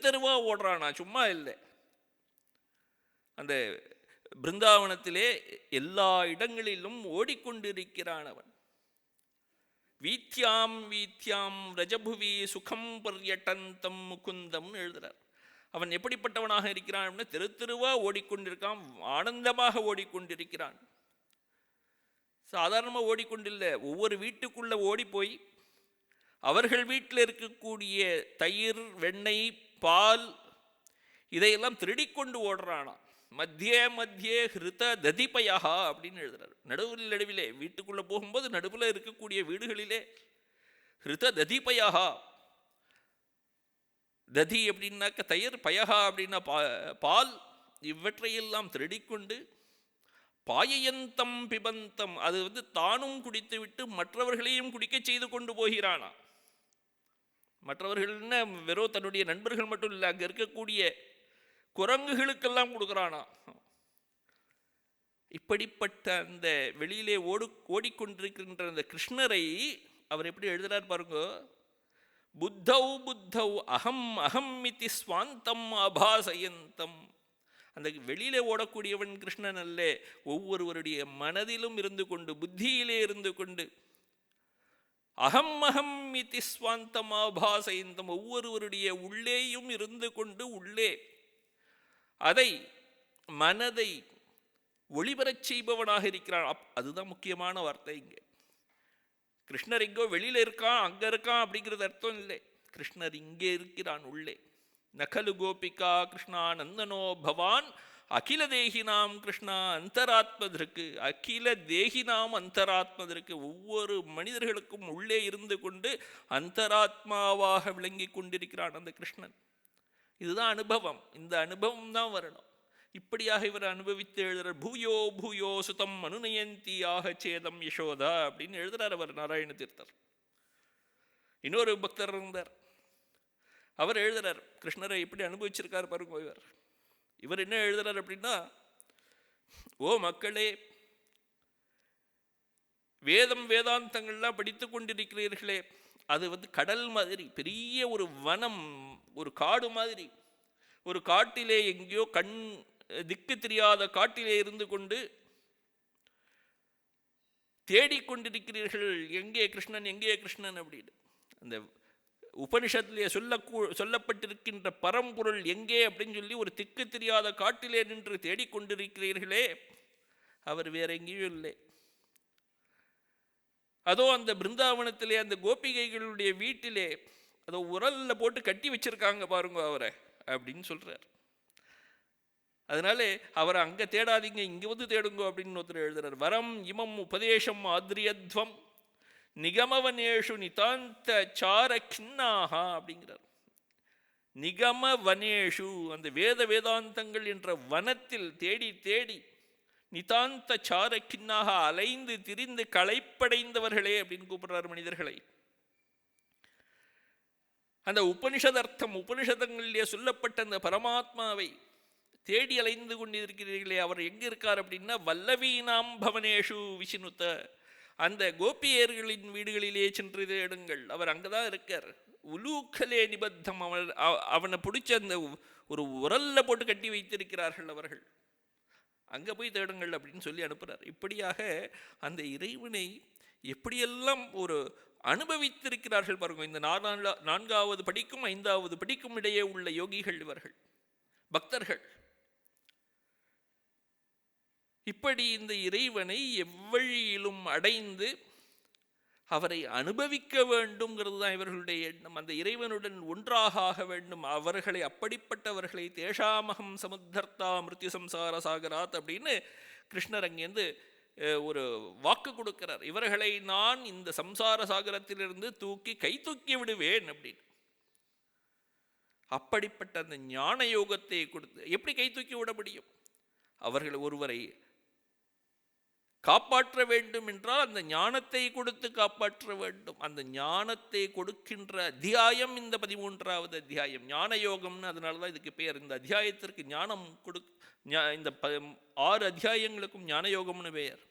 [SPEAKER 1] தெருவா ஓடுறானா, சும்மா இல்லை. அந்த பிருந்தாவனத்திலே எல்லா இடங்களிலும் ஓடிக்கொண்டிருக்கிறான் அவன். வீத்யாம் வீத்யாம் ரஜபுவி சுகம் பர்யட்டந்தம் முகுந்தம்னு எழுதுறார். அவன் எப்படிப்பட்டவனாக இருக்கிறான் அப்படின்னா, தெருவா ஓடிக்கொண்டிருக்கான், ஆனந்தமாக ஓடிக்கொண்டிருக்கிறான். சாதாரணமாக ஓடிக்கொண்டில்லை, ஒவ்வொரு வீட்டுக்குள்ள ஓடி போய் அவர்கள் வீட்டில் இருக்கக்கூடிய தயிர், வெண்ணெய், பால் இதையெல்லாம் திருடிக்கொண்டு ஓடுறானா. மத்தியே மத்தியே ஹிருத ததிபயா அப்படின்னு எழுதுறாரு. நடுவிலே வீட்டுக்குள்ள போகும்போது நடுவில் இருக்கக்கூடிய வீடுகளிலே ஹிருத ததிபயா, ததி அப்படின்னாக்க தயிர், பயகா அப்படின்னா பால், இவற்றையெல்லாம் திருடிக்கொண்டு பாயயந்தம் பிபந்தம், அது தானும் குடித்து விட்டு மற்றவர்களையும் குடிக்க செய்து கொண்டு போகிறானா. மற்றவர்கள்னா வெறும் தன்னுடைய நண்பர்கள் மட்டும் இல்லை, அங்கே இருக்கக்கூடிய குரங்குகளுக்கெல்லாம் கொடுக்குறானா. இப்படிப்பட்ட அந்த வெளியிலே ஓடிக்கொண்டிருக்கின்ற அந்த கிருஷ்ணரை அவர் எப்படி எழுதுறார் பாருங்க. புத்தௌ புத்தௌ அகம் அகம் இதி ஸ்வாந்தம் அபாசயந்தம். அந்த வெளியிலே ஓடக்கூடியவன் கிருஷ்ணன் அல்ல, ஒவ்வொருவருடைய மனதிலும் இருந்து கொண்டு, புத்தியிலே இருந்து கொண்டு அகம் அகம் இதி ஸ்வாந்தமாபாசைந்தம், ஒவ்வொருவருடைய உள்ளேயும் இருந்து கொண்டு உள்ளே அதை மனதை ஒளிபரச் செய்பவனாக இருக்கிறான். அதுதான் முக்கியமான வார்த்தை இங்கே. கிருஷ்ணர் எங்கோ வெளியில இருக்கான், அங்க இருக்கான் அப்படிங்கிறது அர்த்தம் இல்லை. கிருஷ்ணர் இங்கே இருக்கிறான் உள்ளே. நகலு கோபிகா கிருஷ்ணா நந்தனோ பவான் அகில தேகினாம் கிருஷ்ணா அந்தராத்மதற்கு. அகில தேகினாம் அந்தராத்மதற்கு, ஒவ்வொரு மனிதர்களுக்கும் உள்ளே இருந்து கொண்டு அந்தராத்மாவாக விளங்கி கொண்டிருக்கிறான் அந்த கிருஷ்ணன். இதுதான் அனுபவம். இந்த அனுபவம் தான் வரணும். இப்படியாக இவர் அனுபவித்து எழுதுறார். பூயோ பூயோ சுதம் அனுநயந்தி ஆக சேதம் யசோதா அப்படின்னு எழுதுறார் அவர் நாராயண தீர்த்தர். இன்னொரு பக்தர் இருந்தார், அவர் எழுதுறார் கிருஷ்ணரை எப்படி அனுபவிச்சிருக்கார் பாருங்க. இவர் என்ன எழுதுறார் அப்படின்னா, ஓ மக்களே, வேதம் வேதாந்தங்கள்லாம் படித்து கொண்டிருக்கிறீர்களே, அது கடல் மாதிரி, பெரிய ஒரு வனம், ஒரு காடு மாதிரி. ஒரு காட்டிலே எங்கேயோ திக்கு தெரியாத காட்டிலே இருந்து கொண்டு தேடிக்கொண்டிருக்கிறீர்கள், எங்கே கிருஷ்ணன் எங்கே கிருஷ்ணன் அப்படின்னு. அந்த உபனிஷத்திலே சொல்லப்பட்டிருக்கின்ற பரம்பொருள் எங்கே அப்படின்னு சொல்லி ஒரு திக்கு தெரியாத காட்டிலே நின்று தேடிக்கொண்டிருக்கிறீர்களே, அவர் வேற எங்கேயும் இல்லை. அதோ அந்த பிருந்தாவனத்திலே அந்த கோபிகைகளுடைய வீட்டிலே அதோ உரல்ல போட்டு கட்டி வச்சிருக்காங்க பாருங்க அவரை அப்படின்னு சொல்றார். அதனாலே அவரை அங்க தேடாதீங்க, இங்க வந்து தேடுங்க அப்படின்னு ஒருத்தர் எழுதுறார். வரம் இமம் உபதேசம் ஆத்ரியத்வம் நிகமவனேஷு நிதாந்த சார கிண்ணாக அப்படிங்கிறார். நிகமவனேஷு, அந்த வேதாந்தங்கள் என்ற வனத்தில் தேடி தேடி நிதாந்த சார கிண்ணாக அலைந்து திரிந்து களைப்படைந்தவர்களே அப்படின்னு கூப்பிடுறார் மனிதர்களை. அந்த உபனிஷதர்த்தம், உபனிஷதங்களிலே சொல்லப்பட்ட அந்த பரமாத்மாவை தேடி அலைந்து கொண்டிருக்கிறீர்களே, அவர் எங்க இருக்கார் அப்படின்னா, வல்லவீனாம் பவனேஷு விஷ்ணுத்த, அந்த கோபியர்களின் வீடுகளிலே சென்று தேடுங்கள், அவர் அங்கதான் இருக்கார். உலூக்கலே நிபத்தம், அவனை பிடிச்ச அந்த ஒரு உரல்ல போட்டு கட்டி வைத்திருக்கிறார்கள் அவர்கள், அங்க போய் தேடுங்கள் அப்படின்னு சொல்லி அனுப்புறார். இப்படியாக அந்த இறைவனை எப்படியெல்லாம் ஒரு அனுபவித்திருக்கிறார்கள் பாருங்க. இந்த 4வது படிக்கும் 5வது படிக்கும் இடையே உள்ள யோகிகள், இவர்கள் பக்தர்கள். இப்படி இந்த இறைவனை எவ்வழியிலும் அடைந்து அவரை அனுபவிக்க வேண்டும்ங்கிறது தான் இவர்களுடைய எண்ணம். அந்த இறைவனுடன் ஒன்றாக ஆக வேண்டும். அவர்களை, அப்படிப்பட்டவர்களை தேஷாமகம் சமுத்தர்த்தா மிருத்யு சம்சார சாகராத் அப்படின்னு கிருஷ்ணர் அங்கேருந்து ஒரு வாக்கு கொடுக்கிறார். இவர்களை நான் இந்த சம்சார சாகரத்திலிருந்து கை தூக்கி விடுவேன் அப்படின்னு. அப்படிப்பட்ட அந்த ஞான யோகத்தை கொடுத்து எப்படி கை தூக்கி விட முடியும்? அவர்கள் ஒருவரை காப்பாற்ற வேண்டும் என்றால் அந்த ஞானத்தை கொடுத்து காப்பாற்ற வேண்டும். அந்த ஞானத்தை கொடுக்கின்ற அத்தியாயம் இந்த 13வது அத்தியாயம், ஞான யோகம்னு. அதனாலதான் இதுக்கு பேர். இந்த அத்தியாயத்திற்கு ஞானம் இந்த 6 அத்தியாயங்களுக்கும் ஞான யோகம்னு பெயர்.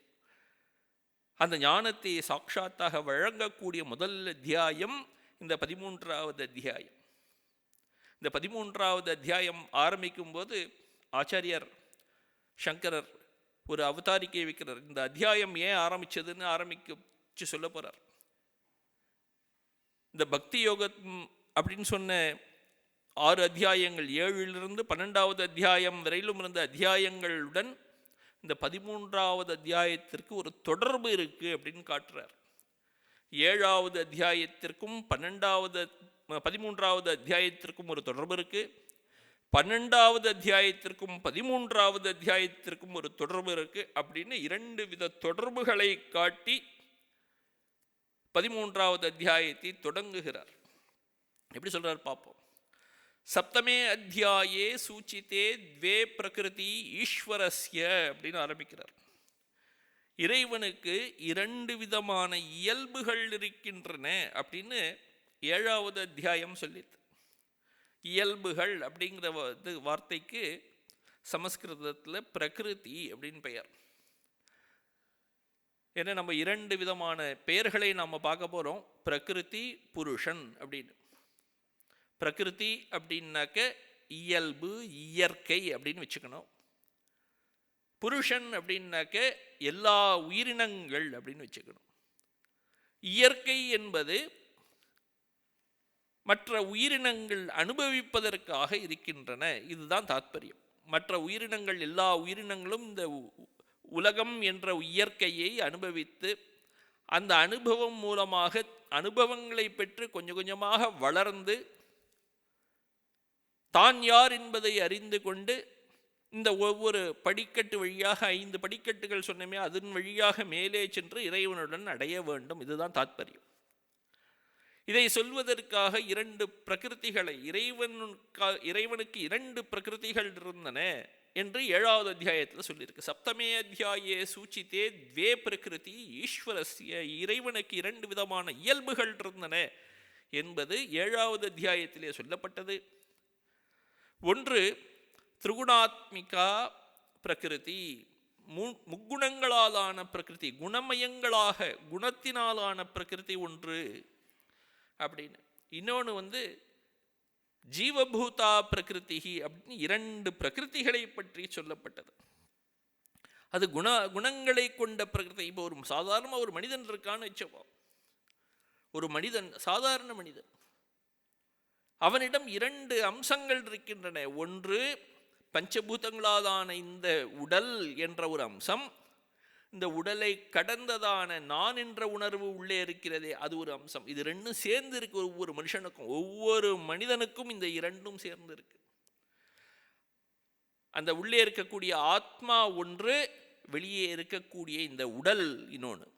[SPEAKER 1] அந்த ஞானத்தை சாட்சாத்தாக வழங்கக்கூடிய முதல் அத்தியாயம் இந்த 13வது அத்தியாயம். இந்த 13வது அத்தியாயம் ஆரம்பிக்கும் போது ஆச்சாரியர் சங்கரர் ஒரு அவதாரிக்கை வைக்கிறார். இந்த அத்தியாயம் ஏன் ஆரம்பிச்சதுன்னு ஆரம்பிச்சு சொல்ல போறார். இந்த பக்தி யோகம் அப்படின்னு சொன்ன 6 அத்தியாயங்கள், 7லிருந்து 12வது அத்தியாயம் வரையிலும் இருந்த அத்தியாயங்களுடன் இந்த 13வது அத்தியாயத்திற்கு ஒரு தொடர்பு இருக்கு அப்படின்னு காட்டுறார். 7வது அத்தியாயத்திற்கும் 13வது அத்தியாயத்திற்கும் ஒரு தொடர்பு இருக்கு. 12வது அத்தியாயத்திற்கும் 13வது அத்தியாயத்திற்கும் ஒரு தொடர்பு இருக்கு அப்படின்னு 2 வித தொடர்புகளை காட்டி 13வது அத்தியாயத்தை தொடங்குகிறார். எப்படி சொல்றார் பார்ப்போம். சப்தமே அத்தியாயே சூச்சித்தே த்வே பிரகிருதி ஈஸ்வரஸ்ய அப்படின்னு ஆரம்பிக்கிறார். இறைவனுக்கு 2 விதமான இயல்புகள் இருக்கின்றன அப்படின்னு 7வது அத்தியாயம் சொல்லிது. இயல்புகள் அப்படிங்கிற வார்த்தைக்கு சமஸ்கிருதத்தில் பிரகிருதி அப்படின்னு பெயர். ஏன்னா நம்ம 2 விதமான பெயர்களை நாம் பார்க்க போகிறோம். பிரகிருதி, புருஷன் அப்படின்னு. பிரகிருதி அப்படின்னாக்க இயல்பு, இயற்கை அப்படின்னு வச்சுக்கணும். புருஷன் அப்படின்னாக்க எல்லா உயிரினங்கள் அப்படின்னு வச்சுக்கணும். இயற்கை என்பது மற்ற உயிரினங்கள் அனுபவிப்பதற்காக இருக்கின்றன. இதுதான் தாத்பரியம். மற்ற உயிரினங்கள், எல்லா உயிரினங்களும் இந்த உலகம் என்ற இயற்கையை அனுபவித்து அந்த அனுபவம் மூலமாக அனுபவங்களை பெற்று கொஞ்சம் கொஞ்சமாக வளர்ந்து தான் யார் என்பதை அறிந்து கொண்டு இந்த ஒவ்வொரு படிக்கட்டு வழியாக 5 படிக்கட்டுகள் சொன்னமே, அதன் வழியாக மேலே சென்று இறைவனுடன் அடைய வேண்டும். இதுதான் தாத்பரியம். இதை சொல்வதற்காக 2 பிரகிருதிகளை, இறைவனுக்கு 2 பிரகிருதிகள் இருந்தன என்று 7வது அத்தியாயத்தில் சொல்லியிருக்கு. சப்தமே அத்தியாயே சூச்சித்தே த்வே பிரகிருதி ஈஸ்வரஸ்ய, இறைவனுக்கு 2 விதமான இயல்புகள் இருந்தன என்பது 7வது அத்தியாயத்திலே சொல்லப்பட்டது. ஒன்று திரிகுணாத்மிகா பிரகிருதி, முக்குணங்களாலான பிரகிருதி, குணமயங்களாக குணத்தினாலான பிரகிருதி ஒன்று அப்படின்னு. இன்னொன்று ஜீவபூதா பிரகிருதி அப்படின்னு 2 பிரகிருதிகளை பற்றி சொல்லப்பட்டது. அது குணங்களை கொண்ட பிரகிருதி. இப்போ ஒரு சாதாரண ஒரு மனிதன் இருக்கான்னு வச்சப்போ, ஒரு மனிதன், சாதாரண மனிதன், அவனிடம் 2 அம்சங்கள் இருக்கின்றன. ஒன்று பஞ்சபூதங்களாலான இந்த உடல் என்ற ஒரு அம்சம், இந்த உடலை கடந்ததான நான் என்ற உணர்வு உள்ளே இருக்கிறதே, அது ஒரு அம்சம். இது 2 சேர்ந்து இருக்கு ஒவ்வொரு மனுஷனுக்கும், ஒவ்வொரு மனிதனுக்கும் இந்த 2ம் சேர்ந்து இருக்கு. அந்த உள்ளே இருக்கக்கூடிய ஆத்மா ஒன்று, வெளியே இருக்கக்கூடிய இந்த உடல் இன்னொன்று.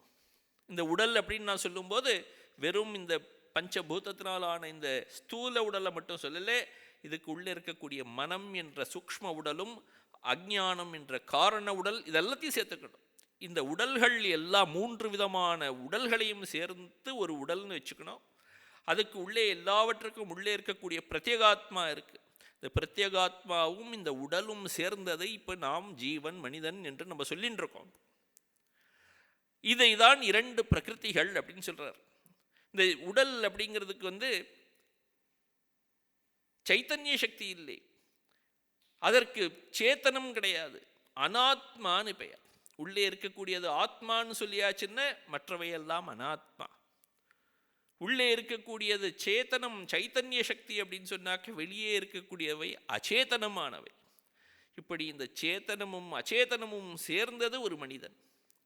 [SPEAKER 1] இந்த உடல் அப்படின்னு நான் சொல்லும்போது வெறும் இந்த பஞ்சபூதத்தினாலான இந்த ஸ்தூல உடலை மட்டும் சொல்லலே, இதுக்கு உள்ளே இருக்கக்கூடிய மனம் என்ற சூக்ஷ்ம உடலும் அஞ்ஞானம் என்ற காரண உடல், இதெல்லாத்தையும் சேர்த்துக்கணும். இந்த உடல்கள் எல்லாம் 3 விதமான உடல்களையும் சேர்ந்து ஒரு உடல்னு வச்சுக்கணும். அதுக்கு உள்ளே எல்லாவற்றுக்கும் உள்ளே இருக்கக்கூடிய பிரத்யேகாத்மா இருக்கு. இந்த பிரத்யேகாத்மாவும் இந்த உடலும் சேர்ந்ததை இப்போ நாம் ஜீவன், மனிதன் என்று நம்ம சொல்லிட்டு இருக்கோம். இதை தான் 2 பிரகிருதிகள் அப்படின்னு சொல்றார். இந்த உடல் அப்படிங்கிறதுக்கு சைத்தன்ய சக்தி இல்லை, அதற்கு சேத்தனம் கிடையாது, அனாத்மான்னு பெயர். உள்ளே இருக்கக்கூடியது ஆத்மான்னு சொல்லியாச்சுன்னா மற்றவையெல்லாம் அனாத்மா. உள்ளே இருக்கக்கூடியது சேத்தனம், சைத்தன்ய சக்தி அப்படின்னு சொன்னாக்க வெளியே இருக்கக்கூடியவை அச்சேதனமானவை. இப்படி இந்த சேத்தனமும் அச்சேதனமும் சேர்ந்தது ஒரு மனிதன்.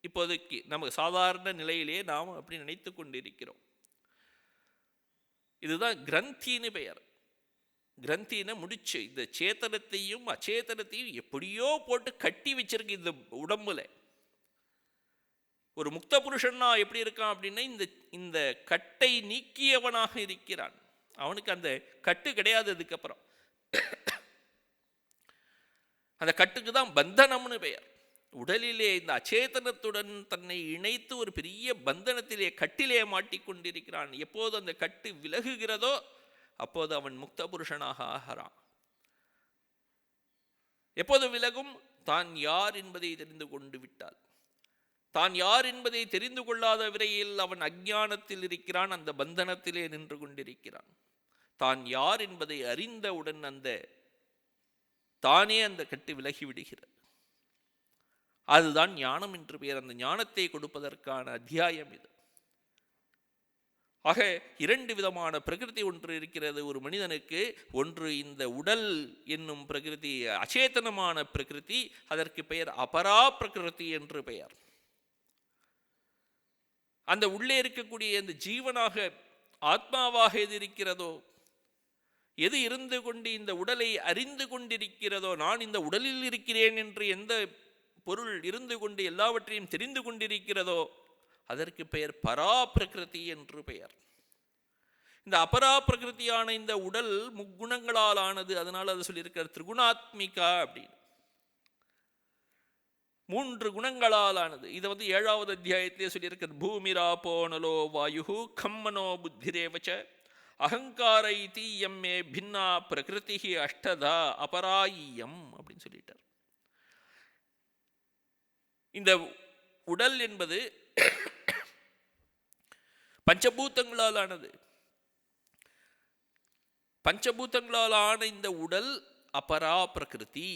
[SPEAKER 1] இப்போதைக்கு நமக்கு சாதாரண நிலையிலே நாம் அப்படி நினைத்து கொண்டிருக்கிறோம். இதுதான் கிரந்தின்னு பெயர். கிரந்தின முடிச்சு, இந்த சேத்தனத்தையும் அச்சேதனத்தையும் எப்படியோ போட்டு கட்டி வச்சிருக்கு இந்த உடம்புல. ஒரு முக்த புருஷன்னா எப்படி இருக்கான் அப்படின்னா, இந்த கட்டை நீக்கியவனாக இருக்கிறான். அவனுக்கு அந்த கட்டு கிடையாது. அதுக்கப்புறம் அந்த கட்டுக்கு தான் பந்தனம்னு பெயர். உடலிலே இந்த அச்சேதனத்துடன் தன்னை இணைத்து ஒரு பெரிய பந்தனத்திலே, கட்டிலே மாட்டிக்கொண்டிருக்கிறான். எப்போது அந்த கட்டு விலகுகிறதோ அப்போது அவன் முக்த புருஷனாக ஆகிறான். எப்போது விலகும்? தான் யார் என்பதை தெரிந்து கொண்டு விட்டால். தான் யார் என்பதை தெரிந்து கொள்ளாத வரையில் அவன் அஞ்ஞானத்தில் இருக்கிறான், அந்த பந்தனத்திலே நின்று கொண்டிருக்கிறான். தான் யார் என்பதை அறிந்தவுடன் தானே அந்த கட்டு விலகி விடுகிறது. அதுதான் ஞானம் என்று பெயர். அந்த ஞானத்தை கொடுப்பதற்கான அத்தியாயம் இது. ஆக 2 விதமான பிரகிருதி ஒன்று இருக்கிறது ஒரு மனிதனுக்கு. ஒன்று இந்த உடல் என்னும் பிரகிருதி, அச்சேதனமான பிரகிருதி, அதற்கு பெயர் அபரா பிரகிருதி என்று பெயர். அந்த உள்ளே இருக்கக்கூடிய இந்த ஜீவனாக, ஆத்மாவாக எது இருக்கிறதோ, எது இருந்து கொண்டு இந்த உடலை அறிந்து கொண்டிருக்கிறதோ, நான் இந்த உடலில் இருக்கிறேன் என்று எந்த பொருள் இருந்து கொண்டு எல்லாவற்றையும் தெரிந்து கொண்டிருக்கிறதோ அதற்கு பெயர் பரா பிரகிருதி என்று பெயர். இந்த அபரா பிரகிருதியான இந்த உடல் முக்குணங்களால் ஆனது. அதனால அது சொல்லியிருக்கிற திரிகுணாத்மிகா அப்படின்னு, 3 குணங்களால் ஆனது. இதை 7வது அத்தியாயத்திலே சொல்லியிருக்கிற பூமிராபோ நலோ வாயு கம்மனோ புத்திரேவச்ச அகங்காரை தீயம்மே பின்னா பிரகிருதி அஷ்டதா அபராயம் அப்படின்னு சொல்லிட்டார். இந்த உடல் என்பது பஞ்சபூதங்களால் ஆனது. பஞ்சபூதங்களால் ஆன இந்த உடல் அபரா பிரகிருதி.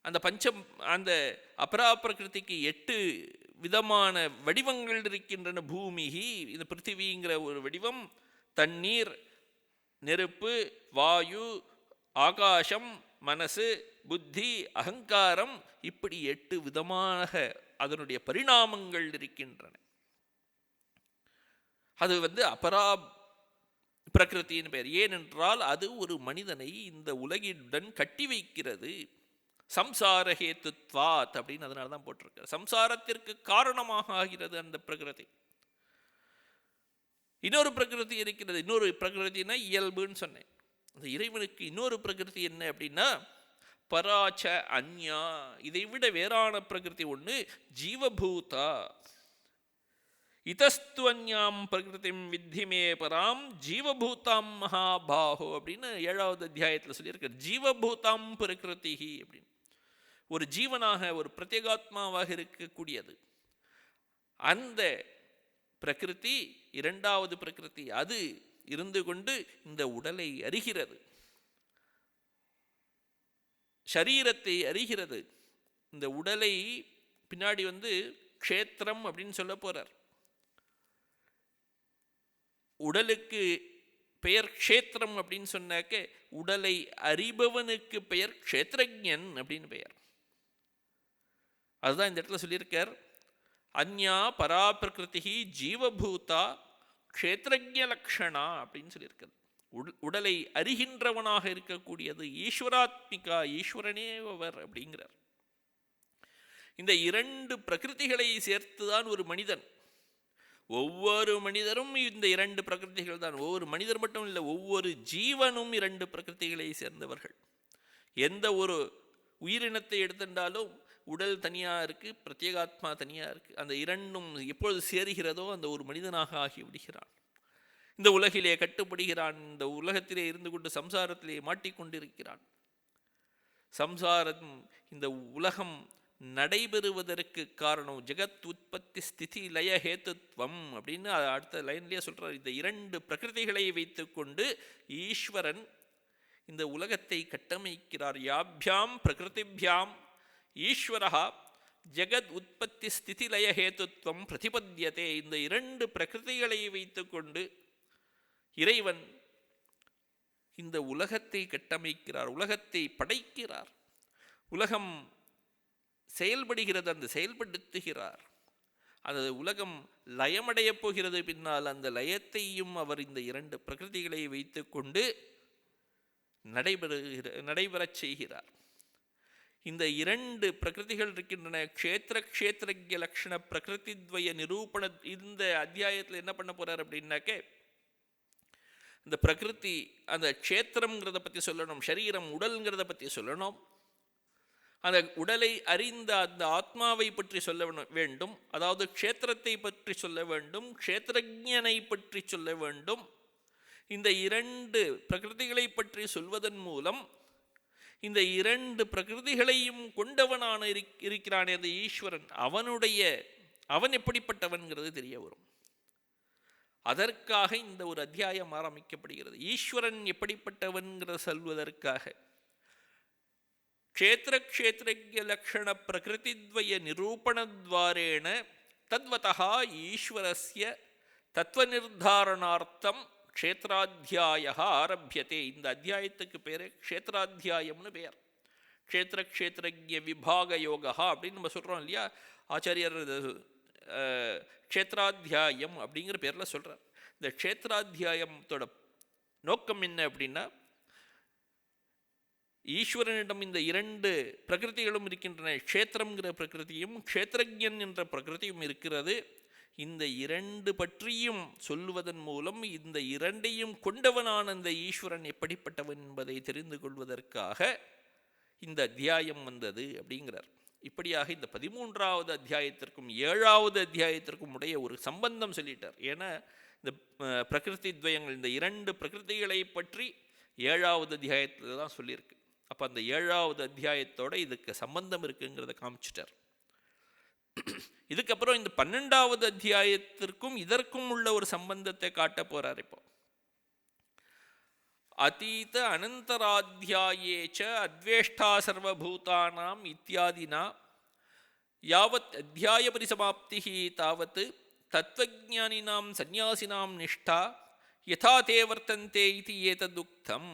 [SPEAKER 1] அந்த அபரா பிரகிருதிக்கு 8 விதமான வடிவங்கள் இருக்கின்றன. பூமிகி, இந்த பிருத்திவிங்கிற ஒரு வடிவம், தண்ணீர், நெருப்பு, வாயு, ஆகாசம், மனசு, புத்தி, அகங்காரம், இப்படி 8 விதமாக அதனுடைய பரிணாமங்கள் இருக்கின்றன. அது அபரா பிரகிருத்தின் பெயர். ஏனென்றால் அது ஒரு மனிதனை இந்த உலகினுடன் கட்டி வைக்கிறது. சம்சார ஹேத்துத்வாத் அப்படின்னு அதனால தான் போட்டிருக்க. சம்சாரத்திற்கு காரணமாக ஆகிறது அந்த பிரகிருதி. இன்னொரு பிரகிருதி இருக்கிறது. இன்னொரு பிரகிருதினா இயல்புன்னு சொன்னேன். அந்த இறைவனுக்கு இன்னொரு பிரகிருதி என்ன அப்படின்னா பராச்ச அந்யா, இதை விட வேறான பிரகிருதி ஒன்று, ஜீவபூதா. இதஸ்துவன்யாம் பிரகிருதிம் வித்திமே பராம் ஜீவபூதாம் மகாபாஹோ அப்படின்னு 7வது அத்தியாயத்தில் சொல்லியிருக்கார். ஜீவபூதாம் பிரகிருதி அப்படின்னு ஒரு ஜீவனாக, ஒரு பிரத்யேகாத்மாவாக இருக்கக்கூடியது அந்த பிரகிருதி. 2வது பிரகிருதி அது இருந்து கொண்டு இந்த உடலை அறிகிறது, சரீரத்தை அறிகிறது. இந்த உடலை பின்னாடி க்ஷேத்திரம் அப்படின்னு சொல்ல போறார். உடலுக்கு பெயர் க்ஷேத்திரம் அப்படின்னு சொன்னாக்க உடலை அறிபவனுக்கு பெயர் க்ஷேத்திரஜன் அப்படின்னு பெயர். அதுதான் இந்த இடத்துல சொல்லியிருக்கார். அந்யா பரா பிரகிருதி ஜீவபூதா க்ஷேத்திரஜ லக்ஷணா அப்படின்னு சொல்லியிருக்கார். உடலை அறிகின்றவனாக இருக்கக்கூடியது ஈஸ்வராத்மிகா, ஈஸ்வரனே அவர் அப்படிங்கிறார். இந்த 2 பிரகிருதிகளை சேர்த்துதான் ஒரு மனிதன். ஒவ்வொரு மனிதரும் இந்த 2 பிரகிருதிகள் தான். ஒவ்வொரு மனிதர் மட்டும் இல்லை, ஒவ்வொரு ஜீவனும் 2 பிரகிருதிகளை சேர்ந்தவர்கள். எந்த ஒரு உயிரினத்தை எடுத்துட்டாலும் உடல் தனியாக இருக்கு, பிரத்யேகாத்மா தனியாக இருக்கு. அந்த 2ம் எப்பொழுது சேருகிறதோ அந்த ஒரு மனிதனாக ஆகிவிடுகிறான். இந்த உலகிலே கட்டுப்படுகிறான். இந்த உலகத்திலே இருந்து கொண்டு சம்சாரத்திலே மாட்டிக்கொண்டிருக்கிறான். சம்சாரம், இந்த உலகம் நடைபெறுவதற்கு காரணம் ஜெகத் உற்பத்தி ஸ்திதி லய ஹேத்துத்வம் அப்படின்னு அடுத்த லைன்லேயே சொல்றார். இந்த 2 பிரகிருதிகளை வைத்துக்கொண்டு ஈஸ்வரன் இந்த உலகத்தை கட்டமைக்கிறார். யாபியாம் பிரகிருதிபியாம் ஈஸ்வரஹா ஜெகத் உற்பத்தி ஸ்திதி லய ஹேத்துத்வம் பிரதிபத்தியதே. இந்த 2 பிரகிருதிகளை வைத்துக்கொண்டு இறைவன் இந்த உலகத்தை கட்டமைக்கிறார், உலகத்தை படைக்கிறார். உலகம் செயல்படுகிறது, அந்த செயல்படுத்துகிறார். அந்த உலகம் லயமடையப் போகிறது. பின்னால் அந்த லயத்தையும் அவர் இந்த 2 பிரகிருதிகளை வைத்துக்கொண்டு நடைபெறச் செய்கிறார். இந்த 2 பிரகிருதிகள் இருக்கின்றன. க்ஷேத்திர க்ஷேத்திரஜ லக்ஷண பிரகிருதித்வய நிரூபண. இந்த அத்தியாயத்தில் என்ன பண்ண போறார் அப்படின்னாக்க, இந்த பிரகிருதி, அந்த க்ஷேத்திரம்ங்கிறத பற்றி சொல்லணும், சரீரம் உடல்ங்கிறத பற்றி சொல்லணும். அந்த உடலை அறிந்த அந்த ஆத்மாவை பற்றி சொல்ல வேண்டும். அதாவது க்ஷேத்திரத்தை பற்றி சொல்ல வேண்டும், க்ஷேத்திரஜனை பற்றி சொல்ல வேண்டும். இந்த 2 பிரகிருதிகளை பற்றி சொல்வதன் மூலம் இந்த 2 பிரகிருதிகளையும் கொண்டவனான இருக்கிறானே அந்த ஈஸ்வரன், அவன் எப்படிப்பட்டவன்கிறது தெரிய வரும். அதற்காக இந்த ஒரு அத்தியாயம் ஆரம்பிக்கப்படுகிறது. ஈஸ்வரன் எப்படிப்பட்டவன்கிறத சொல்வதற்காக க்ஷேத்திர க்ஷேத்திரஜ லக்ஷண பிரகிருதித்வய நிரூபணத்வாரேண தத்வதா ஈஸ்வரஸ்ய தத்துவ நிர்தாரணார்த்தம் க்ஷேத்ராத்தியாய ஆரம்பியதே. இந்த அத்தியாயத்துக்கு பேர் க்ஷேத்ராத்தியாயம்னு பெயர். க்ஷேத்திர க்ஷேத்திரஜ விபாக யோகா அப்படின்னு நம்ம சொல்கிறோம் இல்லையா. ஆச்சாரியர் க்ஷேத்ராத்தியாயம் அப்படிங்கிற பேரில் சொல்கிறார். இந்த க்ஷேத்ராத்தியாயத்தோட நோக்கம் என்ன அப்படின்னா, ஈஸ்வரனிடம் இந்த 2 பிரகிருதிகளும் இருக்கின்றன. க்ஷேத்திரம்ங்கிற பிரகிருதியும் க்ஷேத்திரஜன் என்ற பிரகிருதியும் இருக்கிறது. இந்த 2 பற்றியும் சொல்லுவதன் மூலம் இந்த 2ஐயும் கொண்டவனான இந்த ஈஸ்வரன் எப்படிப்பட்டவன் என்பதை தெரிந்து கொள்வதற்காக இந்த அத்தியாயம் வந்தது அப்படிங்கிறார். இப்படியாக இந்த 13வது அத்தியாயத்திற்கும் 7வது அத்தியாயத்திற்கும் உடைய ஒரு சம்பந்தம் சொல்லிட்டார். ஏன்னா இந்த பிரகிருதி துவயங்கள், இந்த 2 பிரகிருதிகளை பற்றி 7வது அத்தியாயத்தில் தான் சொல்லியிருக்கு. அப்போ அந்த 7வது அத்தியாயத்தோட இதுக்கு சம்பந்தம் இருக்குங்கிறத காமிச்சிட்டார். இதுக்கப்புறம் இந்த 12வது அத்தியாயத்திற்கும் இதற்கும் உள்ள ஒரு சம்பந்தத்தை காட்ட போறார். இப்போ அதீத அனந்தராத்தியாயேச்ச அத்வேஷ்டா சர்வபூதானாம் இத்தியாதினா யாவத் அத்தியாய பரிசமாப்தி தாவத் தத்துவஜானினாம் சந்நியாசினாம் நிஷ்டா யதா தே வர்த்தந்தே இது ஏததுக்தம்.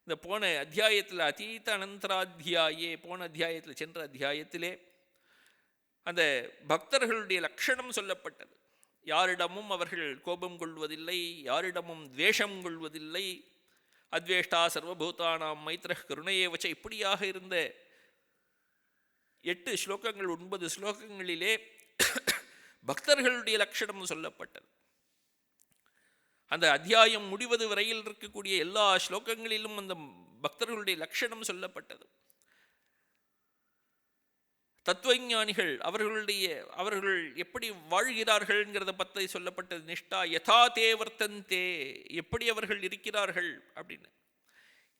[SPEAKER 1] இந்த போன அத்தியாயத்தில் அதீத அனந்தராத்தியாயே, போன அத்தியாயத்தில் சென்ற அத்தியாயத்திலே அந்த பக்தர்களுடைய லட்சணம் சொல்லப்பட்டது. யாரிடமும் அவர்கள் கோபம் கொள்வதில்லை, யாரிடமும் துவேஷம் கொள்வதில்லை, அத்வேஷ்டா சர்வபூதானாம் மைத்ரஹ் கருணையேவச்ச, இப்படியாக இருந்த 8 ஸ்லோகங்கள் 9 ஸ்லோகங்களிலே பக்தர்களுடைய லட்சணம் சொல்லப்பட்டது. அந்த அத்தியாயம் முடிவது வரையில் இருக்கக்கூடிய எல்லா ஸ்லோகங்களிலும் அந்த பக்தர்களுடைய லட்சணம் சொல்லப்பட்டது. தத்துவஞானிகள் அவர்கள் எப்படி வாழ்கிறார்கள்ங்கிறத பற்றி சொல்லப்பட்டது. நிஷ்டா யதா தே வர்த்தந்தே, எப்படி அவர்கள் இருக்கிறார்கள் அப்படின்னு.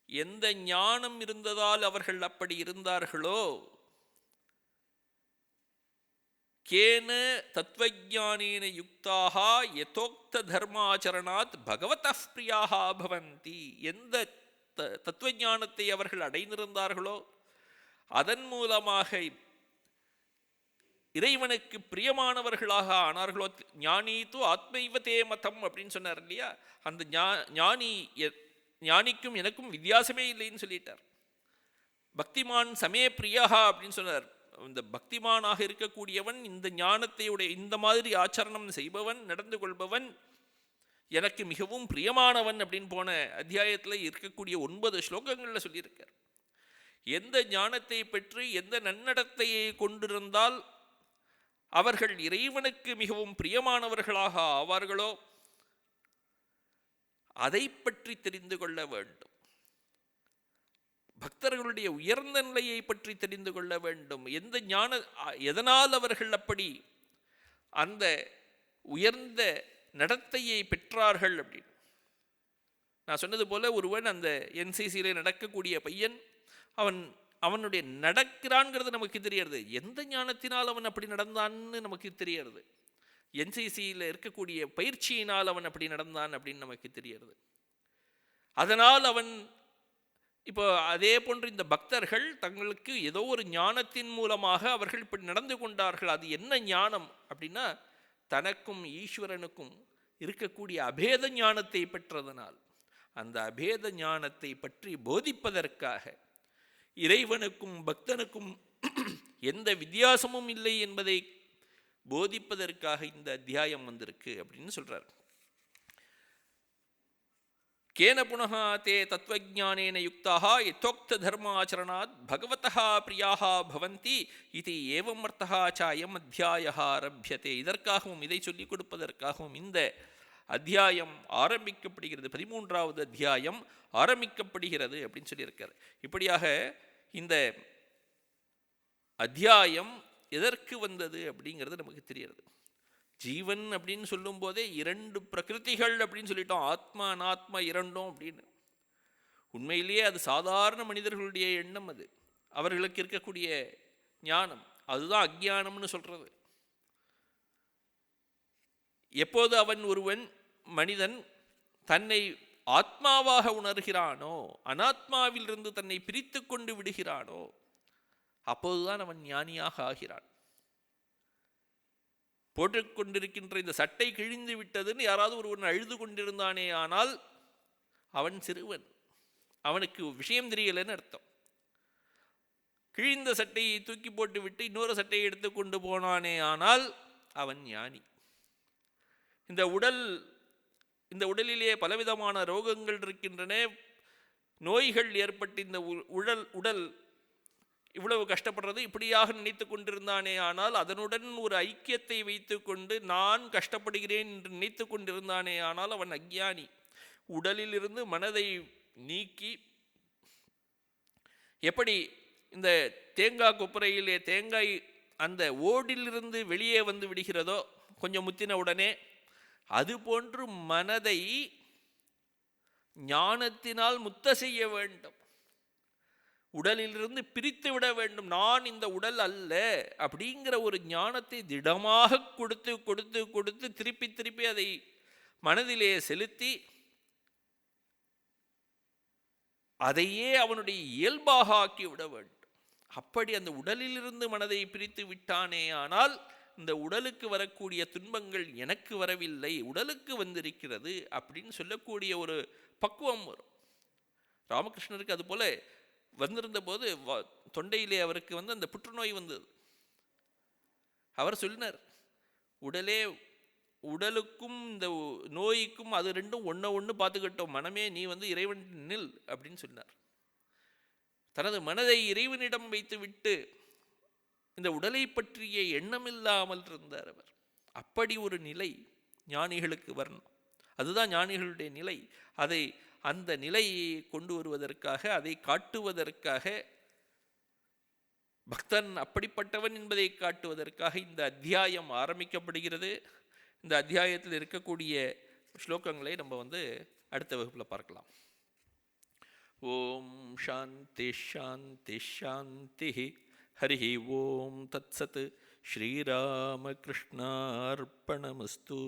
[SPEAKER 1] எந்த ஞானம் இருந்ததால் அவர்கள் அப்படி இருந்தார்களோ, கேன தத்துவஞானேன யுக்தாக யதோக்த தர்மாச்சரணாத் பகவதः பிரியாக பவந்தி. எந்த தத்துவஞானத்தை அவர்கள் அடைந்திருந்தார்களோ அதன் மூலமாக இறைவனுக்கு பிரியமானவர்களாக ஆனார்களோ. ஞானி தூ ஆத்மைவதே மதம் அப்படின்னு சொன்னார் இல்லையா? அந்த ஞானிக்கும் எனக்கும் வித்தியாசமே இல்லைன்னு சொல்லிட்டார். பக்திமான் சமே பிரியா அப்படின்னு சொன்னார். இந்த பக்திமானாக இருக்கக்கூடியவன், இந்த ஞானத்தையுடைய இந்த மாதிரி ஆச்சரணம் செய்பவன், நடந்து கொள்பவன் எனக்கு மிகவும் பிரியமானவன் அப்படின்னு போன அத்தியாயத்தில் இருக்கக்கூடிய 9 ஸ்லோகங்களில் சொல்லியிருக்கார். எந்த ஞானத்தை பெற்று எந்த நன்னடத்தையை கொண்டிருந்தால் அவர்கள் இறைவனுக்கு மிகவும் பிரியமானவர்களாக ஆவார்களோ அதை பற்றி தெரிந்து கொள்ள வேண்டும். பக்தர்களுடைய உயர்ந்த நிலையை பற்றி தெரிந்து கொள்ள வேண்டும். எதனால் அவர்கள் அப்படி அந்த உயர்ந்த நடத்தையை பெற்றார்கள் அப்படின்னு. நான் சொன்னது போல, ஒருவன் அந்த என்சிசியில் நடக்கக்கூடிய பையன், அவனுடைய நடக்கிறான்ங்கிறது நமக்கு தெரியாது. எந்த ஞானத்தினால் அவன் அப்படி நடந்தான்னு நமக்கு தெரியாது. என்சிசியில் இருக்கக்கூடிய பயிற்சியினால் அவன் அப்படி நடந்தான் அப்படின்னு நமக்கு தெரியாது. அதனால் அவன் இப்போ அதே போன்று இந்த பக்தர்கள் தங்களுக்கு ஏதோ ஒரு ஞானத்தின் மூலமாக அவர்கள் இப்படி நடந்து கொண்டார்கள். அது என்ன ஞானம் அப்படின்னா, தனக்கும் ஈஸ்வரனுக்கும் இருக்கக்கூடிய அபேத ஞானத்தை பெற்றதனால், அந்த அபேத ஞானத்தை பற்றி போதிப்பதற்காக, இறைவனுக்கும் பக்தனுக்கும் எந்த வித்தியாசமும் இல்லை என்பதை போதிப்பதற்காக இந்த அத்தியாயம் வந்திருக்கு அப்படின்னு சொல்றார். கேன புனः தே தத்துவஞானேன யுக்தாக யதோக்த தர்மாச்சரணாத் பகவதः பிரியாக பவந்தி இது ஏவம் அர்த்தः சாயம் அத்தியாயः ஆரம்பியதே. இதற்காகவும், இதை சொல்லிக் கொடுப்பதற்காகவும் இந்த அத்தியாயம் ஆரம்பிக்கப்படுகிறது. 13வது அத்தியாயம் ஆரம்பிக்கப்படுகிறது அப்படின்னு சொல்லியிருக்கார். இப்படியாக இந்த அத்தியாயம் எதற்கு வந்தது அப்படிங்கிறது நமக்கு தெரிகிறது. ஜீவன் அப்படின்னு சொல்லும் போதே 2 பிரகிருதிகள் அப்படின்னு சொல்லிட்டோம். ஆத்மா அனாத்மா இரண்டும் அப்படின்னு. உண்மையிலேயே அது சாதாரண மனிதர்களுடைய எண்ணம். அது அவர்களுக்கு இருக்கக்கூடிய ஞானம், அதுதான் அக்ஞானம்னு சொல்றது. எப்போது ஒருவன் மனிதன் தன்னை ஆத்மாவாக உணர்கிறானோ, அனாத்மாவிலிருந்து தன்னை பிரித்து கொண்டு விடுகிறானோ, அப்போதுதான் அவன் ஞானியாக ஆகிறான். போட்டுக்கொண்டிருக்கின்ற இந்த சட்டை கிழிந்து விட்டதுன்னு யாராவது ஒருவன் அழுது கொண்டிருந்தானே ஆனால் அவன் சிறுவன், அவனுக்கு விஷயம் தெரியலைன்னு அர்த்தம். கிழிந்த சட்டையை தூக்கி போட்டு விட்டு இன்னொரு சட்டையை எடுத்து கொண்டு போனானே ஆனால் அவன் ஞானி. இந்த உடலிலே பலவிதமான ரோகங்கள் இருக்கின்றன, நோய்கள் ஏற்பட்டு இந்த உடல் இவ்வளவு கஷ்டப்படுறது இப்படியாக நினைத்து கொண்டிருந்தானே ஆனால், அதனுடன் ஒரு ஐக்கியத்தை வைத்து கொண்டு நான் கஷ்டப்படுகிறேன் என்று நினைத்து கொண்டிருந்தானே ஆனால் அவன் அஞ்ஞானி. உடலிலிருந்து மனதை நீக்கி, எப்படி இந்த தேங்காய் கொப்பரையிலே தேங்காய் அந்த ஓடிலிருந்து வெளியே வந்து விடுகிறதோ கொஞ்சம் முத்தின உடனே, அதுபோன்று மனதை ஞானத்தினால் முத்த செய்ய வேண்டும். உடலிலிருந்து பிரித்து விட வேண்டும். நான் இந்த உடல் அல்ல அப்படிங்கிற ஒரு ஞானத்தை திடமாக கொடுத்து கொடுத்து கொடுத்து திருப்பி திருப்பி அதை மனதிலே செலுத்தி அதையே அவனுடைய இயல்பாக ஆக்கி விட வேண்டும். அப்படி அந்த உடலிலிருந்து மனதை பிரித்து விட்டானே ஆனால் இந்த உடலுக்கு வரக்கூடிய துன்பங்கள் எனக்கு வரவில்லை, உடலுக்கு வந்திருக்கிறது அப்படின்னு சொல்லக்கூடிய ஒரு பக்குவம் வரும். ராமகிருஷ்ணருக்கு அது போல வந்திருந்த போது தொண்டையிலே அவருக்கு அந்த புற்றுநோய் வந்தது. அவர் சொன்னார், உடலுக்கும் இந்த நோய்க்கும் அது ரெண்டும் ஒன்று பார்த்துக்கிட்டோம், மனமே நீ இறைவன் நில் அப்படின்னு சொன்னார். தனது மனதை இறைவனிடம் வைத்துவிட்டு இந்த உடலை பற்றிய எண்ணமில்லாமல் இருந்தார் அவர். அப்படி ஒரு நிலை ஞானிகளுக்கு வரணும். அதுதான் ஞானிகளுடைய நிலை. அந்த நிலையை கொண்டு வருவதற்காக, அதை காட்டுவதற்காக, பக்தன் அப்படிப்பட்டவன் என்பதை காட்டுவதற்காக இந்த அத்தியாயம் ஆரம்பிக்கப்படுகிறது. இந்த அத்தியாயத்தில் இருக்கக்கூடிய ஸ்லோகங்களை நம்ம அடுத்த வகுப்பில் பார்க்கலாம். ஓம் சாந்தி ஷாந்தி ஷாந்தி. ஹரி ஓம் தத்சத். ஸ்ரீராமகிருஷ்ணார்ப்பணமஸ்து.